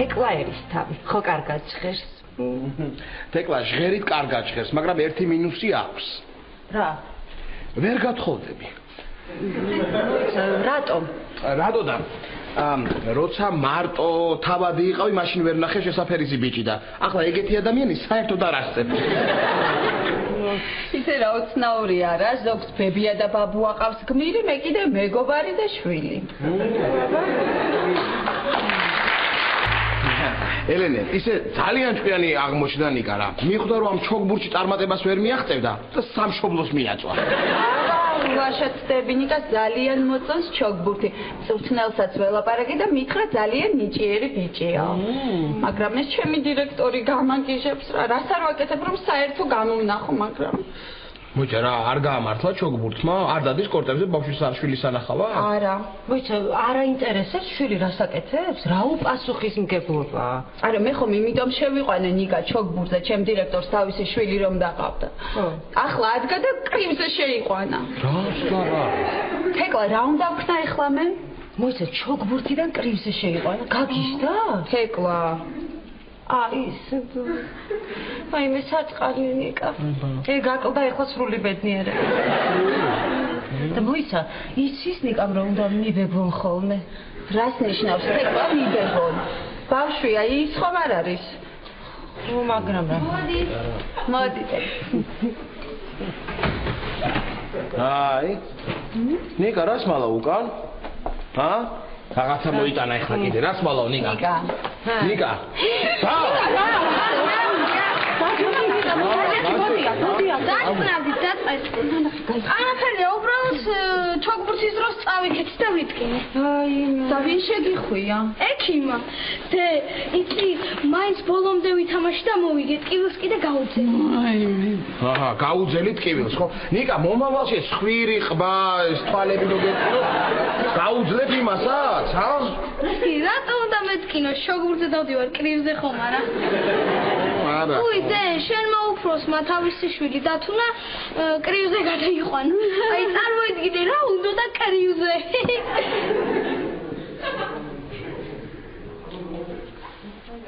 თეკლა ერისთავი, ხო კარგად ჟღერს. თეკლა ჟღერით კარგად ჟღერს, მაგრამ ერთი მინუსი აქვს. რა? ვერ გათხოვდები. რატომ? რატო და როცა მარტო თავადი იყავი, მაშინ ვერ ნახე შესაფერისი ბიჭი და ახლა ეგეთი ადამიანი საერთოდ არ არსებობს. ისე რა უცნაური არა, ზოგს ბებია და ბაბუ აყავს გმირი, მე კიდე მეგობარი და შვილი. ელენე, ისე ძალიან ჭკვიანი აღმოჩნდა ნიკა რა. მიხვდა რომ ამ ჩოგბურჩი წარმატებას ვერ მიაღწევდა და სამშობლოს მიაწვა. ვაშაცდები ნიკა ძალიან მოწონს ჩოგბურთი. მწვრთნელსაც ველაპარაკი და მითხრა ძალიან ნიჭიერი ბიჭია. მაგრამ ეს ჩემი დირექტორი გამანგიჟებს რა. რას არ ვაკეთებ რომ საერთო გამოვნახო, მაგრამ მოიცა რა, არ გაამართლა ჩოგბურთმა? არ დადის კორტებზე ბავშვის შვილის ანახავა? არა. მოიცა, არ აინტერესებს შვილი რას აკეთებს? რა უპასუხისმგებლობა? არა, მე ხომ იმიტომ შევიყვანე ნიკა ჩოგბურთზე, ჩემ დირექტორს თავისი შვილი რომ დაყავდა. ახლა ადგა და კრივზე შეიყვანა. რა? თეკლა რა უნდა ვქნა ახლა მე? მოიცა, ჩოგბურთიდან კრივზე შეიყვანა. გაგიჟდა? თეკლა აი მე საწყალი ნიკა. გაკლდა ეხლა სრული ბედნიერება. და მოიცა, იცის ნიკამ რომ უნდა მიბეგონ ხოლმე. რას ნიშნავს თეკლა მიბეგონ? ბავშვია, ის ხომ არ არის? მაგრამ რა. მოდი. აი. ნიკა რას მალა უკან? რაღაცა მოიტანა ახლა კიდე. რას მალავ ნიკა? ნიკა. არაფერია, უბრალოდ ჩოგბურთის დროს წავიქეთ და ვიტკინე. და ვინ შეგიხვია? ექიმა. და იცი, მაინც ბოლომდე ვითამაში და მოვიგეთ, კივილს კიდე გაუძელი. გაუძელით კივილს, ხო? ნიკა, მომავალში ხვირი, ყბა, ეს თვალები მოგეწინოს. გაუძლებ იმასაც, ჰა? რატო უნდა მეთკინო? შოგბურთზე დავდივარ, კრივზე ხომ არა? არა. უი, დე, შენ მოუფროსმა თავისი შვილი დათუნა კრივზე გადაიყვანა. აი, წარმოიდგინე რა უნდა და კრივზე.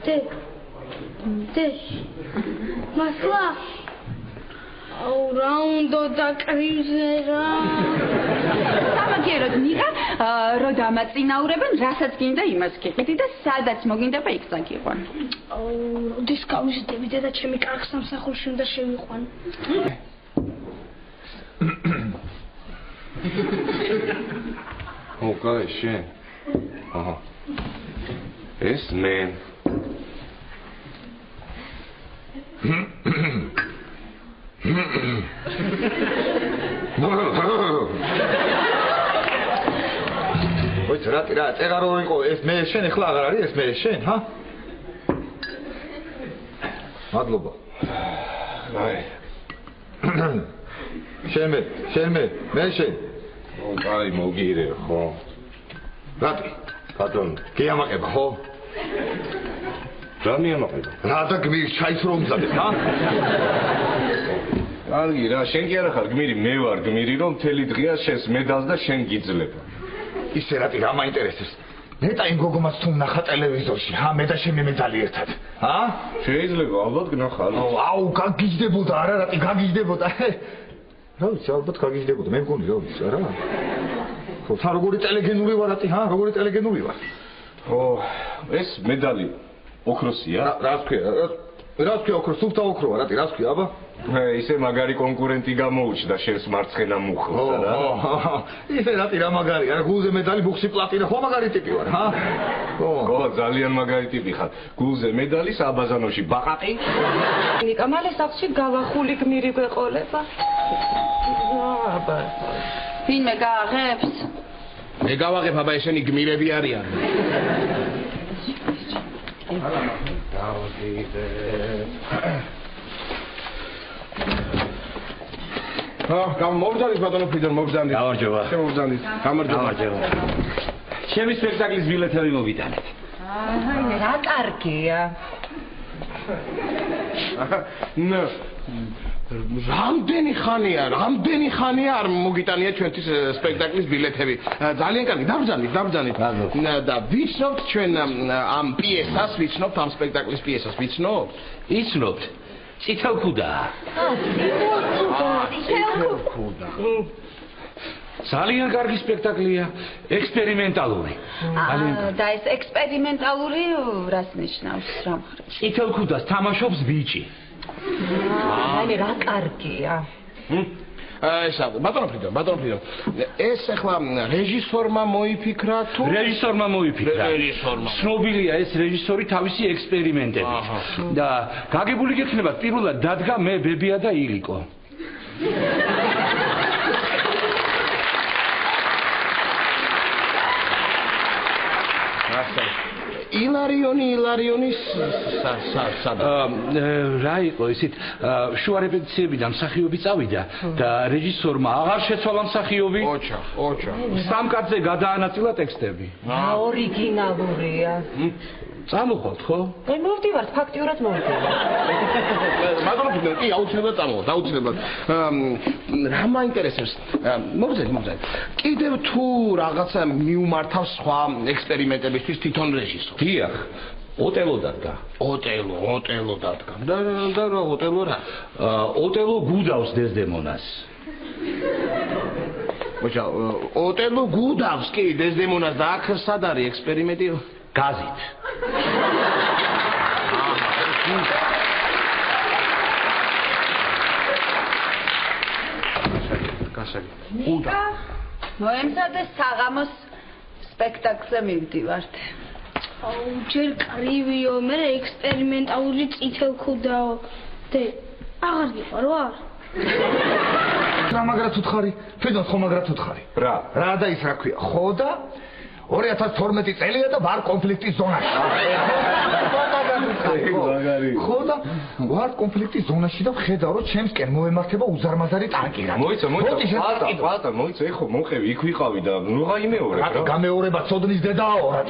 დე. მასლა. აუ, რა უნდა და კრივზე რა. სამაგიეროდ ნიკა, რო დამაწინაურებენ, რასაც გინდა იმას გიყიდი და სადაც მოგინდება იქ წაგიყვან. აუ, როდის გავიზრდები და ჩემი კარგ სამსახურში უნდა შევიყვან. მოკაი შენ. აჰა. ეს მე. ოიც რა წეღარო იყო ეს მე შენ ახლა აღარ არის ეს მე შენ ჰა? მადლობა. აი. შენ მე შენ. აი მოგირე ხო? რატი? ბატონ, გეამაყება ხო? რა მიამაყება? რა და გმირს ჩაის რომ მზადებ ჰა? კარგი რა, შენ კი არა ხარ გმირი, მე ვარ გმირი, რომ მთელი დღეა შენს მედალს და შენ გიძლება. ისე რატი რა მაინტერესებს? ნეტა იმ გოგომას თუ ნახა ტელევიზორში, ჰა, მე და შენი მედალი ერთად. ჰა? შეიძლება, ალბათ გნახარ. აუ, გაგიჟდებოდა, არა რატი გაგიჟდებოდა. რა ვიცი, ალბათ გაგიჟდებოდა, მე მგონი რა ვიცი, არა? ხო, თა როგორი ტელეგენური ვარ რატი, ჰა, როგორი ტელეგენური ვარ. ხო, ეს მედალი ოქროსია? რა თქვია? რა თქვია ოქრო, სუფთა ოქროა, რატი, რა თქვია, აბა? ისე მაგარი კონკურენტი გამოუჩნდა შენს მარცხენა მუხლს, რა? ისე რატი რა მაგარი, არა გულზე მედალი, ბუხში პლატინა, ხო მაგარი ტიპი ვარ, ჰა? ხო, ძალიან მაგარი ტიპი ხარ. გულზე მედალი, საბაზანოში ბაყაყი. ნიკა, მალე სახლში გავახული გმირი გვეყოლება. აბა. ვინმე გააღებს? მე გავაღებ, აბა ესენი გმირები არიან. მოვძანით ბატონო ფრიდონ, მოვძანით. გამარჯობა. შემოვძანით. გამარჯობა. ჩემი სპექტაკლის ბილეთები მოვიტანეთ. აი, რა კარგია. რამდენი ხანია არ მოგიტანია ჩვენთვის სპექტაკლის ბილეთები. ძალიან კარგი, დაბრძანით. და ვიცნობთ ჩვენ ამ პიესას, ვიცნობთ ამ სპექტაკლის პიესას, ვიცნობთ? იცნობთ. წითელქუდა. წითელქუდა. ძალიან კარგი სპექტაკლია, ექსპერიმენტალური. და ეს ექსპერიმენტალური რას ნიშნავს რა მხრივ? წითელქუდას თამაშობს ბიჭი. აი რა კარგია. ესა, ბატონო ფრიდონ. ეს ახლა რეჟისორმა მოიფიქრა თუ რეჟისორმა მოიფიქრა. ცნობილია ეს რეჟისორი თავისი ექსპერიმენტებით. და გაგებული გექნებათ, პირველად დადგა მე ბებია და ილიკო. ილარიონის რა იყო ისეთ შუა რეპეტიციებიდან მსახიობი წავიდა და რეჟისორმა აღარ შეცვალა მსახიობი. ოჩა. სამკაცზე გადაანაწილა ტექსტები. ორიგინალურია. წამოხვალთ ხო? აი მოვდივართ, ფაქტიურად მოვდივართ. ბატონო ფრიდონ, კი აუცილებლად წამოვალთ, აუცილებლად. რა მაინტერესებს? მოგზაინტერესებს. კიდევ თუ რაღაცა მიუმართავს სხვა ექსპერიმენტებისთვის თვითონ რეჟისორი. დიახ. ოტელო დადგა. ოტელო დადგა. და რა ოტელო რა? ოტელო გუდავს დეზდემონას. ოჩა, ოტელო გუდავს კი დეზდემონას და აქ სად არის ექსპერიმენტი? გაზით. გასაგები. ნიკა, მოემზადე საღამოს სპექტაკლზე მივდივართ. აუ, ჯერ კრივიო, მე ექსპერიმენტალური წითელქუდაო. დე, აღარ გიყარო არ? რა მაგრად უთხარი? თვითონ ხო მაგრად უთხარი? რა და ის რა ქვია? ხო და 2012 წელია და ვარ კონფლიქტის ზონაში. ხო და ვარ კონფლიქტის ზონაში და ვხედავ რომ ჩემსკენ მოემართება უზარმაზარი ტანკი რა. მოიცა, ეხო მოყევი, იქ ვიყავი და ნუღაიმეორე რა. გამეორება ცოდნის დედაო რა.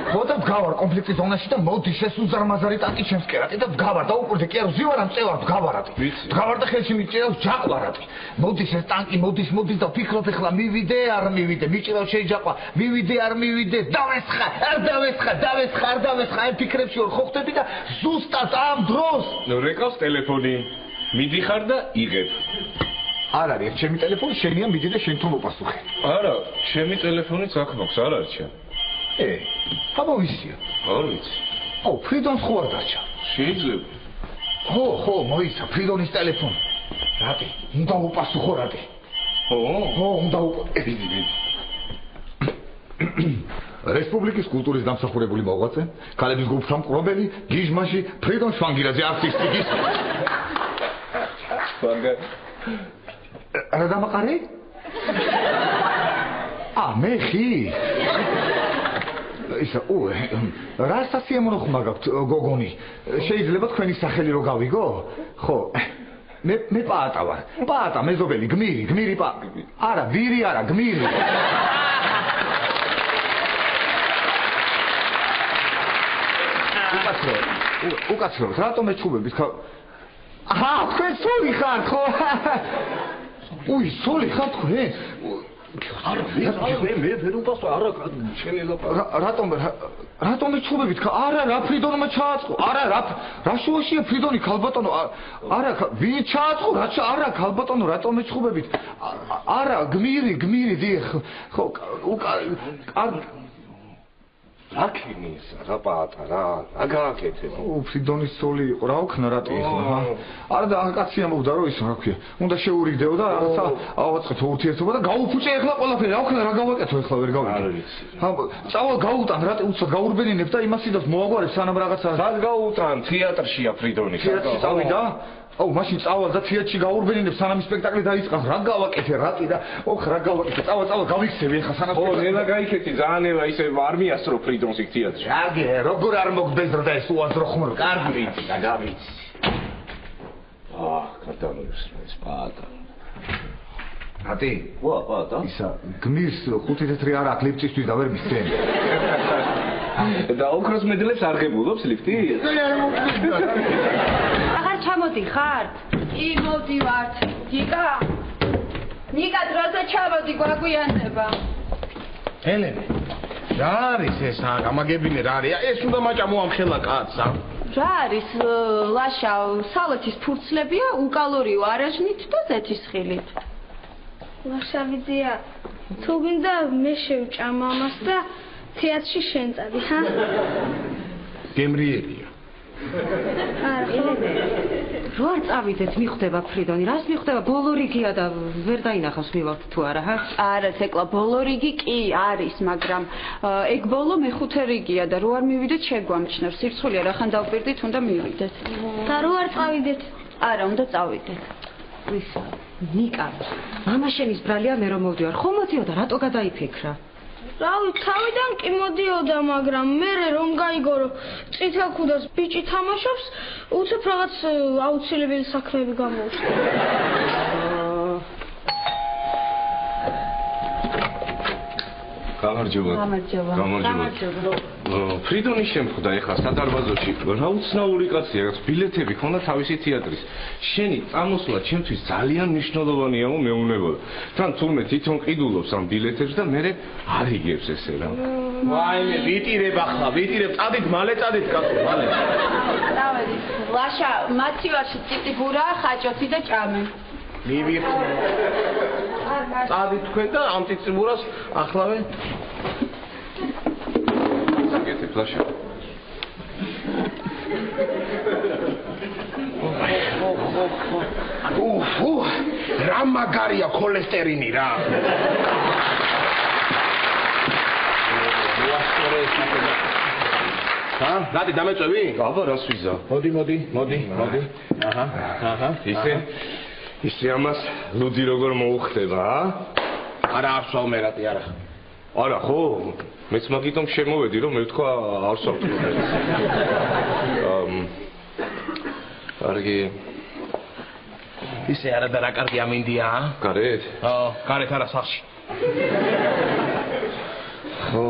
ხო და ვგავარ კონფლიქტის ზონაში და მოდის ეს უზარმაზარი ტანკი ჩემსკენ რა და ვგავარ და უკურდე კი არ ვზივარ ამ წევარ ვგავარ. ვგავარ და ხელში მიჭირავს ჯაყვა რა. მოდის ეს ტანკი, მოდის და ვფიქრობ ეხლა მივიდე, არ მივიდე, მიჭირავს შეჯაყვა, მივიდე არ მივიდე, დავესხა, არ დავესხა, ამ ფიქრებში ვარ ხო ხდები და ზუსტად ამ დროს რეკავს ტელეფონი. მიდიხარ და იღებ. არ არის ჩემი ტელეფონი, შენია, მიდი და შენ თუ მოპასუხე. არა, ჩემი ტელეფონიც აქ მაქვს, არ არის ჩემ. აბა ვისია. არ ვიცი. აუ, ფრიდონს ხო არ დარჩა? შეიძლება. ხო, მოიცა, ფრიდონის ტელეფონი. რატი? უნდა უპასუხო რატი? ხო, უნდა რესპუბლიკის კულტურის დამსახურებული მოღვაწე, ქალების გუნდ სამყრობელი, გიჟმაში, ფრიდონ შვანგირაძე არტისტი გის. რა დამაყარე? მე ხი. ისა, რა სასიამოვნო ხმა გაქვთ, გოგონი? შეიძლება თქვენი სახელი რო გავიგო? ხო. მე პაატა ვარ. პაატა, მეზობელი, გმირი პა. არა, ვირი არა, გმირი. უკაცრავად, რატომ ეჩხუბებით ხა? თქვენ სული ხართ ხო? სული ხართ თქვენ? არა, მე ვერ უპასო, არა, შენ ელაპარაკ. რატომ ეჩხუბებით ხა? არა, რა ფრიდონმა ჩააწყო? არა, რა შუაშია ფრიდონი ქალბატონო? არა, ვინ ჩააწყო? არა, ქალბატონო, რატომ ეჩხუბებით? არა, გმირი, დიახ. ხო, აქინის რა პაატა რა გააკეთე ფრიდონის სული იყო რა ოქნა რატი ხო არა და კაცია მოვდა რომ ის რა ქვია უნდა შეურიგდეო და რაღაცა ავაწყეთო ურთიერთობა და გაუფუჭე ეხლა ყველაფერი რა ოქნა რა გავაკეთო ეხლა ვერ გავაკეთე წავალ გაუტან რატი უცად გაურბენინებ და იმას იდავს მოაგვარებ სანამ რაღაცა სად გაუტან თეატრშია ფრიდონი თეატრში წავიდა მაშინ წავალ და თეატრში გაურბენინებ სანამ სპექტაკლი დაიწყოს რა გავაკეთე რატი და რა გავაკეთე წავალ გავიქცევი ეხლა სანამ ნელა გაიქეთი ძალიან ნელა ისე არ მიასწრო ფრიდონს იქ თეატრში აგე როგორ არ მოგბეზრდა ეს უაზრო ხმ კარგი და გავიცი კატანოს ეს პაატა რატი პაატა ისა გმირს ხუთი თეთრი არ აქვს ლიფტისთვის და ვერ მისცენ და ოქროს მედლებს არ ღებულობს ლიფტი? აღარ ჩამოდიხართ? კი მოდივართ. ნიკა დროზე ჩავოდი გვაგვიანდება. ელენე რა არის ეს გამაგებინე რა არის? ეს უნდა მაჭამო ამ ხელა კაცსა. რა არის ლაშა სალათის ფურცლებია უკალორიო არაჟნით და ზეთისხილით. ლაშავიძია თუ გინდა მე შევჭამ ამას და თეატრში შენ წადი ჰა? გემრიელია. რო არ წავიდეთ მიხვდება ფრიდონი რას მიხვდება ბოლო რიგია და ვერ დაინახავს მივალთ თუ არა ჰა? არა ცეკლა ბოლო რიგი კი არის მაგრამ ეგ ბოლო მეხუთე რიგია და რო არ მივიდეთ შეგვამჩნევს სირცხულია რახან დავპირდით უნდა მივიდეთ. და რო არ წავიდეთ? არა უნდა წავიდეთ. ვისა ნიკა მამა შენის ბრალია მე რომ მოვდივარ ხომ მოდიოდა რატო გადაიფიქრა? რავი თავიდან კი მოდიოდა მაგრამ მე რომ გაიგო რომ წითელ ქუდას ბიჭი თამაშობს უცებ რაღაც აუცილებელი საქმეები გამოუჩნდა. გამარჯობა. ფრიდონის შემხვდა ეხლა სადარბაზოში. რა უცნაური კაცია, რაც ბილეთები ქონდა თავისი თეატრის. შენი წამოსვლა ჩემთვის ძალიან მნიშვნელოვანია, მეუბნებოდა. თან თურმე თვითონ ყიდულობს ამ ბილეთებს და მე არ იგებს ესე რა. ვაიმე, ვიტირებ ახლა, წადით, მალე წადით კაცო, მალე. დავედი. ლაშა, მათივარში ციტიბურა, ხაჭოთი და ჭამე. მივიხსნე. წადით თქვენ და ამ ციტიბურას ახლავე. საკეთებ ლაშა. რა მაგარია ქოლესტერინი რა. რადი დამეწევი? აბა რას ვიზა? მოდი. აჰა. ისე ამას ლუდი როგორ მოუხდება, არა არსვავ მერატი არა. არა ხო? მეც მაგიტომ შემოვედი რომ მე ვთქვა არ სვავთ. კარგი. ისე არა და რა კარგი ამინდია? გარეთ? გარეთ არა სახში. ხო.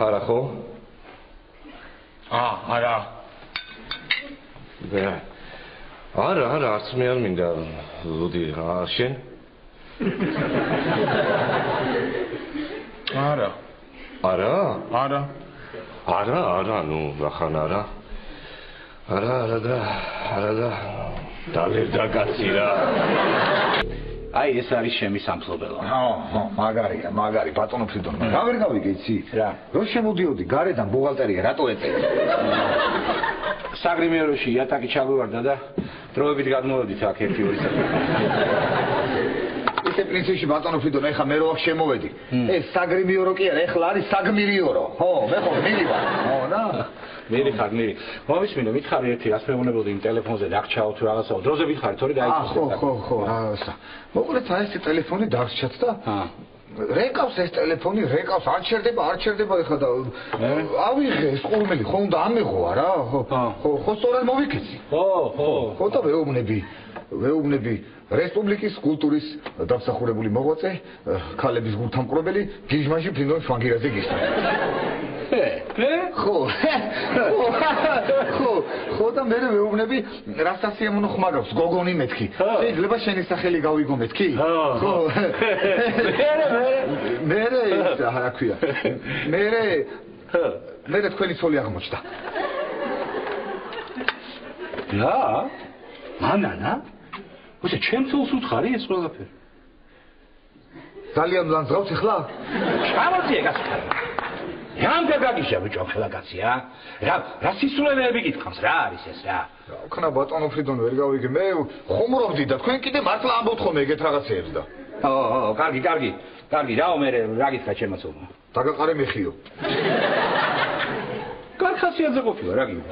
არა ხო? არა. არა, არც მე არ მინდა ლუდი, შენ? არა, ნუ რახან არა. არა და დაგერდა კაცი რა. აი ეს არის ჩემი სამფლობელო. მაგარი ბატონო ფრიდონი. რა ვერ გავიგე იცი? რა. რო შემოდიოდი გარედან ბუღალტერია რატო ეწევი? საგრიმეროში იატაკი ჩაგვივარდა და დროებით გადმოვედით აქ 1-2 საათი. ისე პრინციპში ბატონო ფრიდონი ეხლა მე რო აქ შემოვედი. ეს საგრიმიორო კი არა, ეხლა არის საგმირიორო. ხო, მე ხო მივივარ. ხო, რა. მერი. მომისმინე, მითხარი ერთი რას მეუბნებოდი იმ ტელეფონზე დაგჩაო თუ რაღაცაო. დროზე მითხარი, თორე დაიწყო. ხო, რასა. მოკლედ აი ეს ტელეფონი დარჩათ და რეკავს ეს ტელეფონი, არ ჩერდება ეხლა და ავიღე ეს ყურმელი, ხო უნდა ამეღოა რა. ხო, სწორად მოვიქეცი. ხო და ვეუბნები რესპუბლიკის კულტურის დამსახურებული მოღვაწე, ქალების გულთამკვრობელი, გიჟმაში ფრიდონ შვანგირაძე გისმა. ხო და მე ვეუბნები რასტასია მონოხმაგავს გოგონი მეთქი. შეიძლება შენი სახელი გავიგო მეთქი? ხო. მე რა ქვია? მე თქვენი ცოლი აღმოჩნდა. რა? მანანა? უშე ჩემ ცოლს უთხარი ეს ყველაფერი? ძალიან ლანძღავს ახლა? ჩამოწიე გასულ. რამ გაგაგიშა ბიჭო ხელაკაცია? რა სისულელეები გითხავს რა არის ეს რა? ხნა ბატონო ფრიდონი ვერ გავიგე მე ხუმრობდი და თქვენ კიდე მართლა ამბობთ ხოლმე ეგეთ რაღაცეებს და. კარგი. რაო მე რა გითხრა ჩემო ცოლმა? დაგაყარე მეხიო. კარგ ხასიათზე ყოფილა რა გიგო?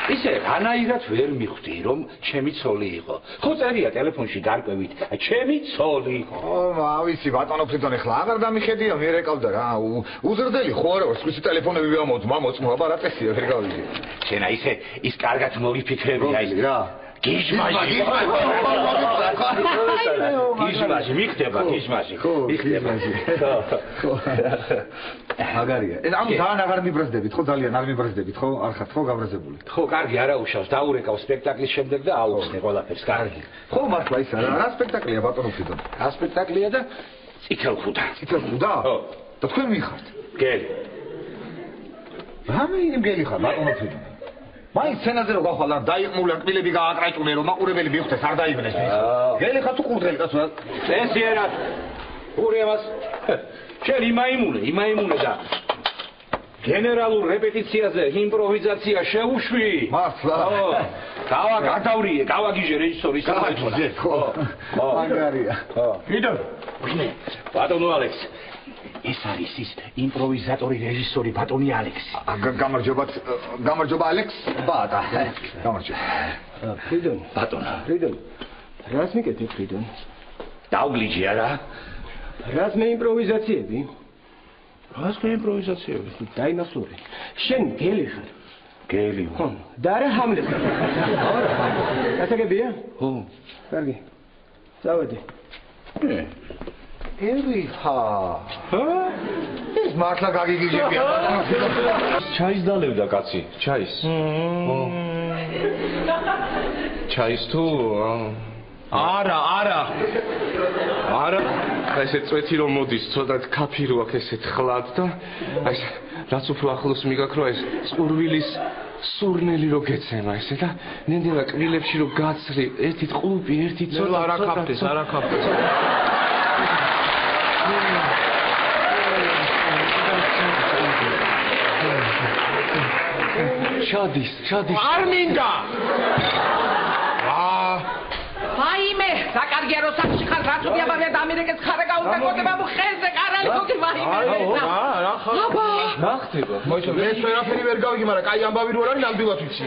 ისე რანაირად ვერ მიხვდი რომ ჩემი ცოლი იყო. ხო წერია ტელეფონში გარკვევით, ჩემი ცოლი. ავიცი ბატონო ფრიდონი ხლა აღარ დამიხედია მე რეკავდა რა. უზრდელი ხო არა სხვისი ტელეფონები მომოწმო, აბა რა წესია ვერ გავიგე. შენ აი ის კარგად მოვიფიქრებია ის რა. გიჟმაში მიხდება გიჟმაში ხო მაგარია ანუ ძალიან აღარ მიბრაზდებით ხო ძალიან არ მიბრაზდებით ხო არ ხართ ხო გაბრაზებული ხო კარგი არა უშავს დაურეკავ სპექტაკლის შემდეგ და აუხსნე ყველაფერს კარგი ხო მართლა ის რა სპექტაკლია ბატონო ფრიდონ რა სპექტაკლია და წითელხუდა ხო და თქვენ მიხართ გელი რამე იმგელი ხარ ბატონო ფრიდონ მაინც სცენაზე რო გახვალ არ დაიყმულან კბილები გააკრაჭულე რომ მაყურებელი მიხდეს არ დაიბნეს გელი ხარ თუ ყურდღელი კაცო წესიერად ურემას შენ იმაიმუნე და გენერალურ რეპეტიციაზე იმპროვიზაცია შეუშვი მართლა გავა გადავრიე გავაგიჟე რეჟისორის გავაგიჟე ხო მაგარია ფრიდონ ბატონო ალექს ეს არის ის იმპროვიზატორი რეჟისორი ბატონი ალექსი გამარჯობა ალექს ბატა გამარჯობა ფრიდონ ბატონო ფრიდონ რას მიკეთებ ფრიდონ დავგლიჯი არა რას მე იმპროვიზაციები რას მე იმპროვიზაციები დაინახულე შენ გელი ხარ გელი ხო და რა ჰამლეტი არა გასაგებია ხო კარგი წავედი ერი ხა ეს მართლა გაგიგიჟებია ჩაის დალევდა კაცი ჩაის ხო ჩაის თუ არა ესე წვეთი რომ მოდის ცოტა კაფე რო აქვს ესეთ ხლად და აი რაც უფრო ახლოს მიგაქრო ეს წყურვილის სურნელი რო გეცემა ესე და ნენდელა კბილებში რო გაცრი ერთი ყლუპი ერთი ცოტა არა კაფეს ჩადის არ მინდა ვაიმე რა კარგია რომ სახში ხარ რა თქმა უნდა ამერიკის ხარა გაუტაკოდება ხელზე კარალი გოგი ვაიმე რა ხდება მოიცა მე ვერაფერი ვერ გავიგი მაგრამ კაი ამბავი რო არ არის ნამდვილად ვიცი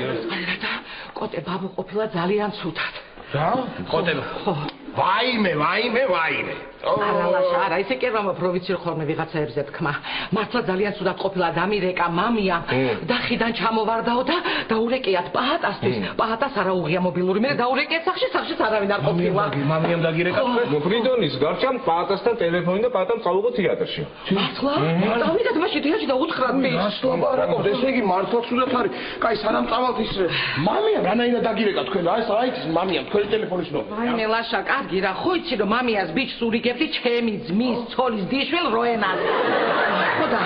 და კოტე ბაბუ ყოფილა ძალიან ცუდად რა კოტე ვაიმე არა ისე კი რომ პროვინციურ ხოლმე ვიღაცაებზე თქმა მართლა ძალიან ცუდად ყოფილა დამირეკა მამია და ხიდან ჩამოვარდაო და დაურეკიათ პაატასთვის პაატას არა უღია მობილური მე დაურეკიათ სახში არავინ არ ყოფილა მამიამ დაგირეკა ფრიდონის გარჩამ პაატასთან ტელეფონი და პაატამ წავიღო თეატრში მართლა დავიდეთ მაშინ თეატრში და უთხრათ რას ლაპარაკობ ესე იგი მართლა ცუდად არის კაი სანამ წავალთ ის მამიამ რანაირად დაგირეკა თქვენ აი ეს მამიამ თქვენი ტელეფონის ნომერი ვაიმე ლაშა კარგი რა ხო იცი რომ მამიას ბიჭს ურიგებდი ჩემი ძმის ცოლის დიშვილ როენას ხოდა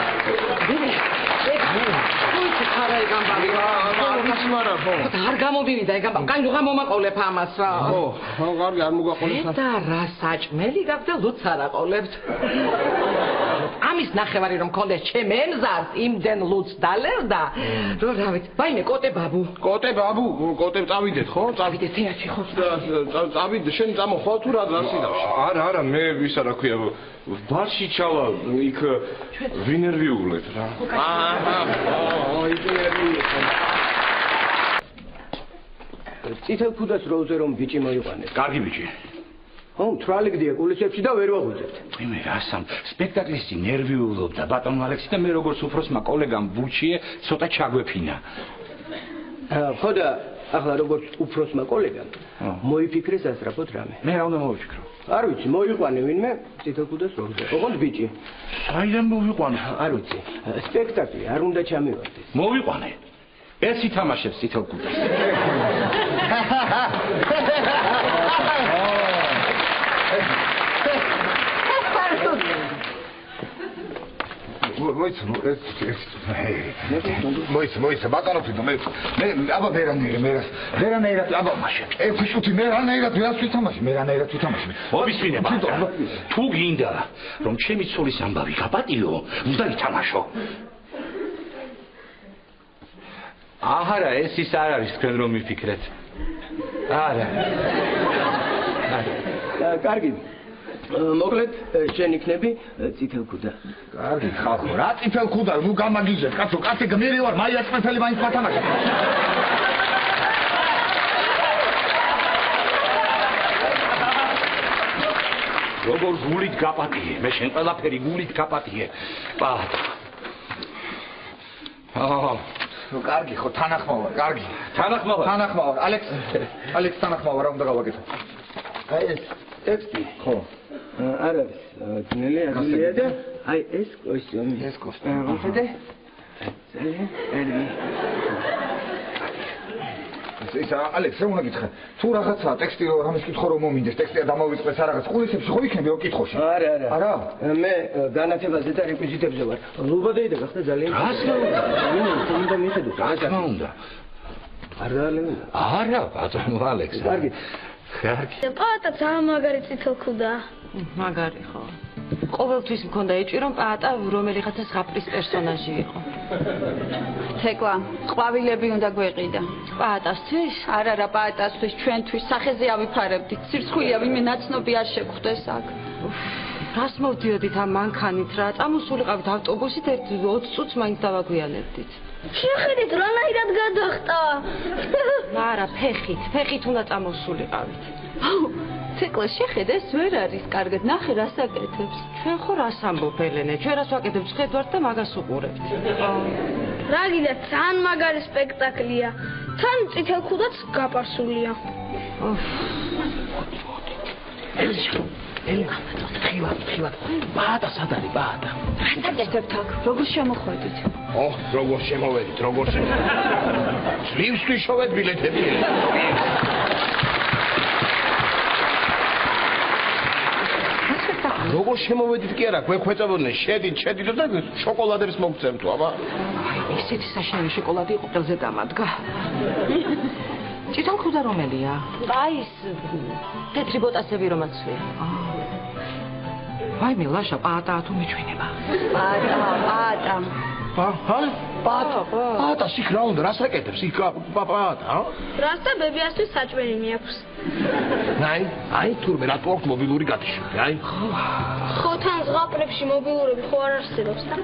ხარაი გამბავი არ გამოვივიდა ეგ ამბავი კაი რა მომაყოლებ ამას რა ხო კარგი არ მოგაყოლებ და რა საჭმელი გაქვს და ლუც არ აყოლებთ ამის ნახევარი რომ მქონდეს ჩემ ემზარს იმდენ ლუც დალევდა რომ რა ვიცი ვაიმე კოტე ბაბუ წავიდეთ ხო წავიდეთ თეატრში ხო წავიდე შენ წამოხვალ თუ რა სინავში არა მე ისა რა ქვია ბარში ჩავა იქ ვინერვიულებ რა წითელ ქუდას როზე რომ ბიჭი მოიყვანეს კარგი ბიჭი ხო თრალიგდია კულისებში და ვერ ვაღვიძებთ მე რასამ სპექტაკლის ნერვიულობდა ბატონ ალექსი და მე როგორც უფროსმა კოლეგამ ბუჩიე ცოტა ჩაგვეფინა ხო და ახლა როგორც უფროსმა კოლეგამ მოიფიქრეს ასწრაფოთ რამე მე რა უნდა მოვიფიქრო არ ვიცი მოიყვანე ვინმე წითელ ქუდას როზე ოღონდ ბიჭი საიდან მოვიყვანე არ ვიცი სპექტაკლი არ უნდა ჩამივარდეს მოვიყვანე ეს ითამაშებს წითელ ქუდას მოიცა ბატონო ფრიდო მე აბა ვერანაირად აბა მაშინ ფიშუთი მე რანაირად ვიას ვითამაში ობისმინე ბატონო თუ გინდა რომ ჩემი ცოლის ამბავი გაპატიო უნდა ითამაშო აჰარა ეს ის არ არის თქვენ რომ მიფიქრეთ არა კარგი მოკლედ შენ იქნები წითელ ქუდა კარგი ხალხო რა წითელ ქუდა ნუ გამაგიჟეთ კაცო კაცი გმირი ვარ მაია წმეთელი მაინც მათამაშე როგორ გულით გაპატიე მე შენ ყველაფერი გულით გაპატიე პაატ კარგი ხო თანახმოვარ, კარგი. თანახმოვარ. ალექს თანახმოვარ, რა უნდა გავაკეთო? აი ეს ტექსტი. ხო. არ არის ძნელი ადვილია და აი ეს კოსტიუმი. ხედე? ისა ალექს რა უნდა გითხრა? თუ რაღაცაა ტექსტი რამის კითხო რომ მომინდეს, ტექსტია დამოვიწყდეს რა რაღაც ყულისებში ხო იქნები რომ კითხოში? არა. მე განათებაზე და რეკვიზიტებზე ვარ. ლუბადეიდა გახდა ძალიან. უნდა მიხედოთ. რა უნდა? არა, ბატონო ალექს. კარგი. პაატა ძალიან მაგარი წითელქუდა. მაგარი ხო. ყოველთვის მქონდა ეჭვი რომ პაატა რომელიღაცა ზღაპრის პერსონაჟი იყო. თეკლა, ყვავილები უნდა გვეყიდა. პაატასთვის? არა, პაატასთვის, ჩვენთვის სახეზე ავიფარებდით. სირცხვილია ვინმე ნაცნობი არ შეგვხვდეს აქ. რას მოვდიოდით ამ მანქანით რა? წამოსულიყავით ავტობუსით 20 წუთს მაინც დავაგვიანებდით. შეხედეთ რანაირად გადახტა. არა, ფეხით უნდა წამოსულიყავით. თეკლა, შეხედე, ეს ვერ არის კარგად. ნახე რას აკეთებს. ჩვენ ხო რას ამბობ ელენე? ჩვენ რას ვაკეთებთ? ხედავთ და მაგას უყურებთ. რა გინდა, ძალიან მაგარი სპექტაკლია. თან წითელქუდაც გაპარსულია. ელენა, ხილად. პაატა სად არის პაატა? რას აკეთებთ აქ? როგორ შემოხვედით? როგორ შემოვედით? ძლივს ვიშოვეთ ბილეთები. როგორ შემოვედით კი არა, გვექვეწებოდნენ, შედით და შოკოლადებს მოგცემთ, აბა. აი, ესეთი საშინელი შოკოლადი იყო ყელზე დამადგა. წითელქუდა რომელია? აი ეს თეთრი ბოტასები რომაცვია. აი მე ლაშა პაატა თუ მიჩვენება. პაატა. პაატა იქ რა უნდა, რას აკეთებს? იქ პაატა? რას და ბებიასთვის საჭმელი მიაქვს. აი თურმე რატო აქვს მობილური გათიშული, აი? ხო თან ზღაპრებში მობილურები ხო არ არსებობს და?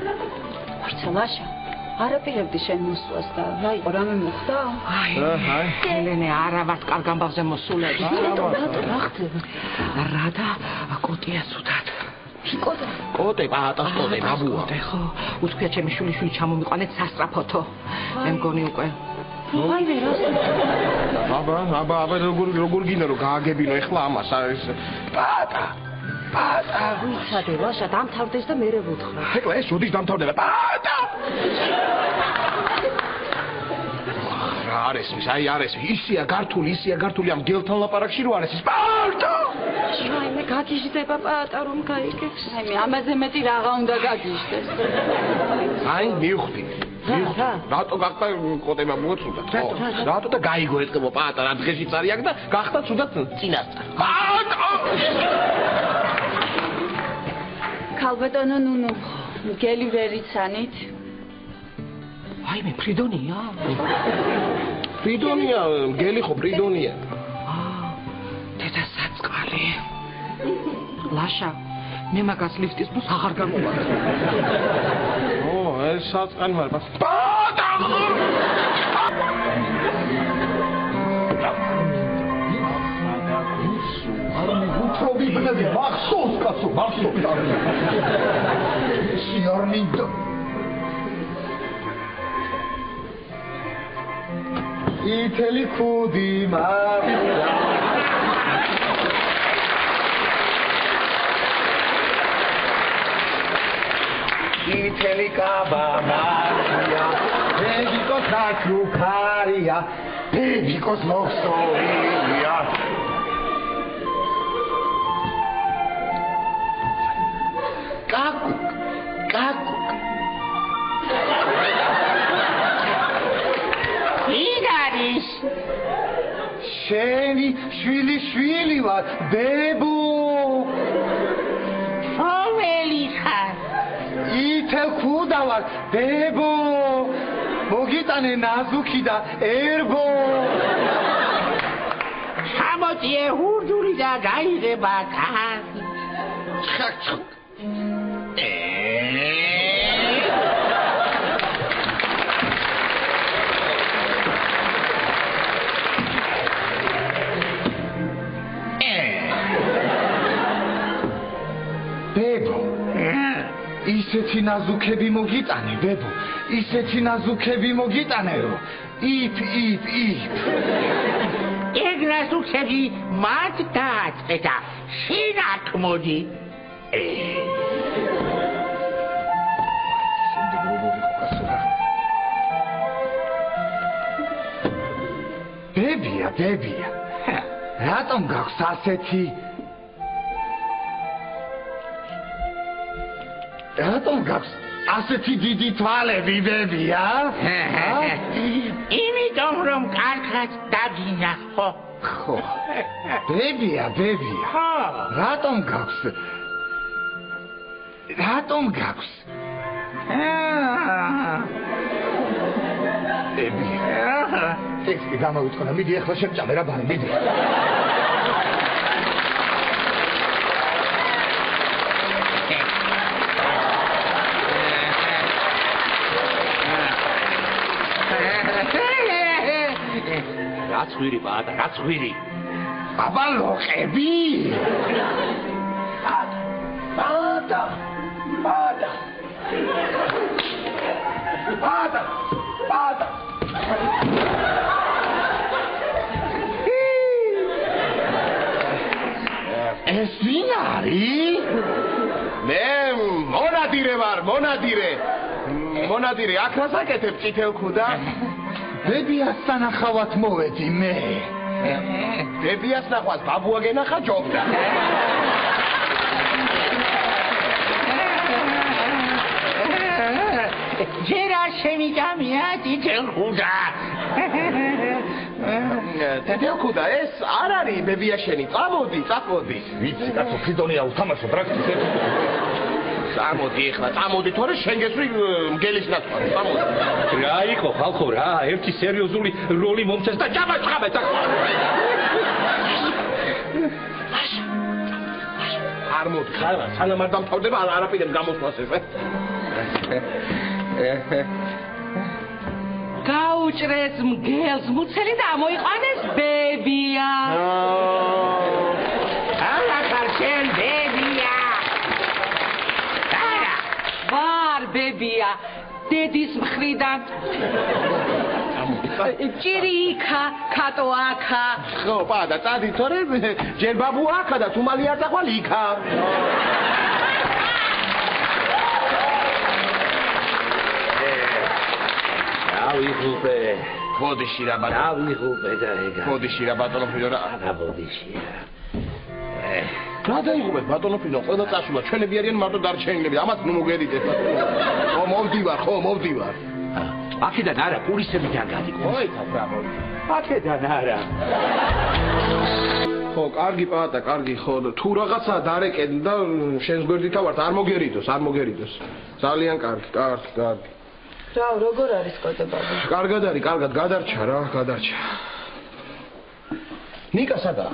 მარცელაშა, არ აპირებდი შენ მოსვლას და რა იყო, რამე მოხდა? აი, ელენე, არა ვარ კალ გამბავზე მოსულები. რა ხდება? რა და კოტია სუდად. კოტე, პაატას კოტე, ნაბუა. ხო, უთქვია ჩემი შვილიშვილი ჩამომიყვანეთ სასტრაფოთო. მე მგონი უკვე. აი მე რა. აბა, როგორ გინდა რომ გააგებინო ეხლა ამას, არის პაატა. ვიცადე, ლაშა დამთავრდეს და მერე ვუთხრა. ეხლა ეს როდის დამთავრდება? პაატა! რა არის ის? აი არის ისია გართული ამ გელთან ლაპარაკში რო არის ის პაატა! აი მე გაგიჟდება პაატა რომ გაიგებს. აი მე ამაზე მეტი რაღა უნდა გაგიჟდეს. აი მივხვდი. რატო გახდა კოტება მოწუდა? რატო და გაიგო ეთქებო პაატა რა დღეში წარი აქ და გახდა ცუდად წინასწარ. პაატა! ქალბატონო ნუნუ, გელი ვერ იცანით? აი მე ფრიდონია. ფრიდონია, გელი ხო ფრიდონია. დედა საწყალი. ლაშა, მე მაგას ლიფტის ბუს აღარ გამოვარ. ეს საწყალი მარ პაატა! ვიბნები მახსოვს კაცო, მახსოვს. სიარმინდა. ითელი ქუდი მარია. ითელი კაბა მარია. ბებიკოს დაჩუქარია. ბებიკოს მოხსოვია. კაკუ იგარის შენი შვილი ვარ ბებუ რომელი ხარ ითელ ქუდა ვარ ბებუ მოგიტანე ნაზუქი და ერბო შემოწიე ჰურდური და გაიღება კაცი ხახ ისეთი ნაზუქები მოგიტანე, ბებო, ისეთი ნაზუქები მოგიტანე, რომ იფ. ეგ ნაზუქები მათ დააწყვეტა. შენ აქ მოდი. ბებია. რატომ გაქვს ასეთი? რატომ გაქვს ასეთი დიდი თვალები, ბებია? იმიტომ რომ კარგად დაგინახო. ხო. ბებია. რატომ გაქვს? ბებია. ტექსტი გამოვიწყდა, მიდი ახლა შევჭამე რა ბანი, მიდი. რაც ხვირი ბადა, რაც ხვირი. აბა ლოყები. ბადა. ეს ვინ არის? მე მონადირე, აქ რას აკეთებ წითელ ქუდა? ბებიას სანახავად მოვედი მე. ბებიას ნახვას ბაბუა გენახა ჯობდა. ჯერ არ შემიგამია წითელ ქუდა. წითელ ქუდა ეს არ არის ბებია შენი. წამოდი. ვიცი, კაცო, ფიდონია უთამაშო პრაქტიკს. წამოდი, თორე შენ გესვრი მგელის ნაცვლად. წამოდი. რა იყო ხალხო რა, ერთი სერიოზული როლი მომწეს და ჯაბაჭყაბეთ აქ. არ მოდი, სანამ არ დამთავრდება, არაფერს გამოსვლას ეს. გაუჭრეს მგელს მუცელი და ამოიყვანეს ბებია. ალახარ შენ ბებია. ვარ ბებია დედის მხრიდან. ჭირი იქა, კატო აქა. ხო, პადა, წადი, თორე ჯერ ბაბუა აქა და თუ მალე არ წახვალ იქა. ავიღუპე. ბოდიში რა ბატონო. ავიღუპე და ეგა. ბოდიში რა ბატონო ფიდო რა. რა ბოდიში. რა დაიღუპეთ ბატონო ფიდო, ყველა წასულა, ჩვენები არიან მარტო დარჩენილები, ამას ნუ მოგედიდეთ. მოვდივარ. აქედან არა, პურისებიდან გადიყვანს. მოიცა რა მოიცა. აქედან არა. ხო, კარგი პაატა, კარგი, ხო, თუ რაღაცა დარეკენ და შენს გვერდითა ვართ, არ მოგერიდოს. ძალიან კარგი. რა, როგორ არის კოდებაბი? კარგად არის, გადარჩა. ნიკა სადაა?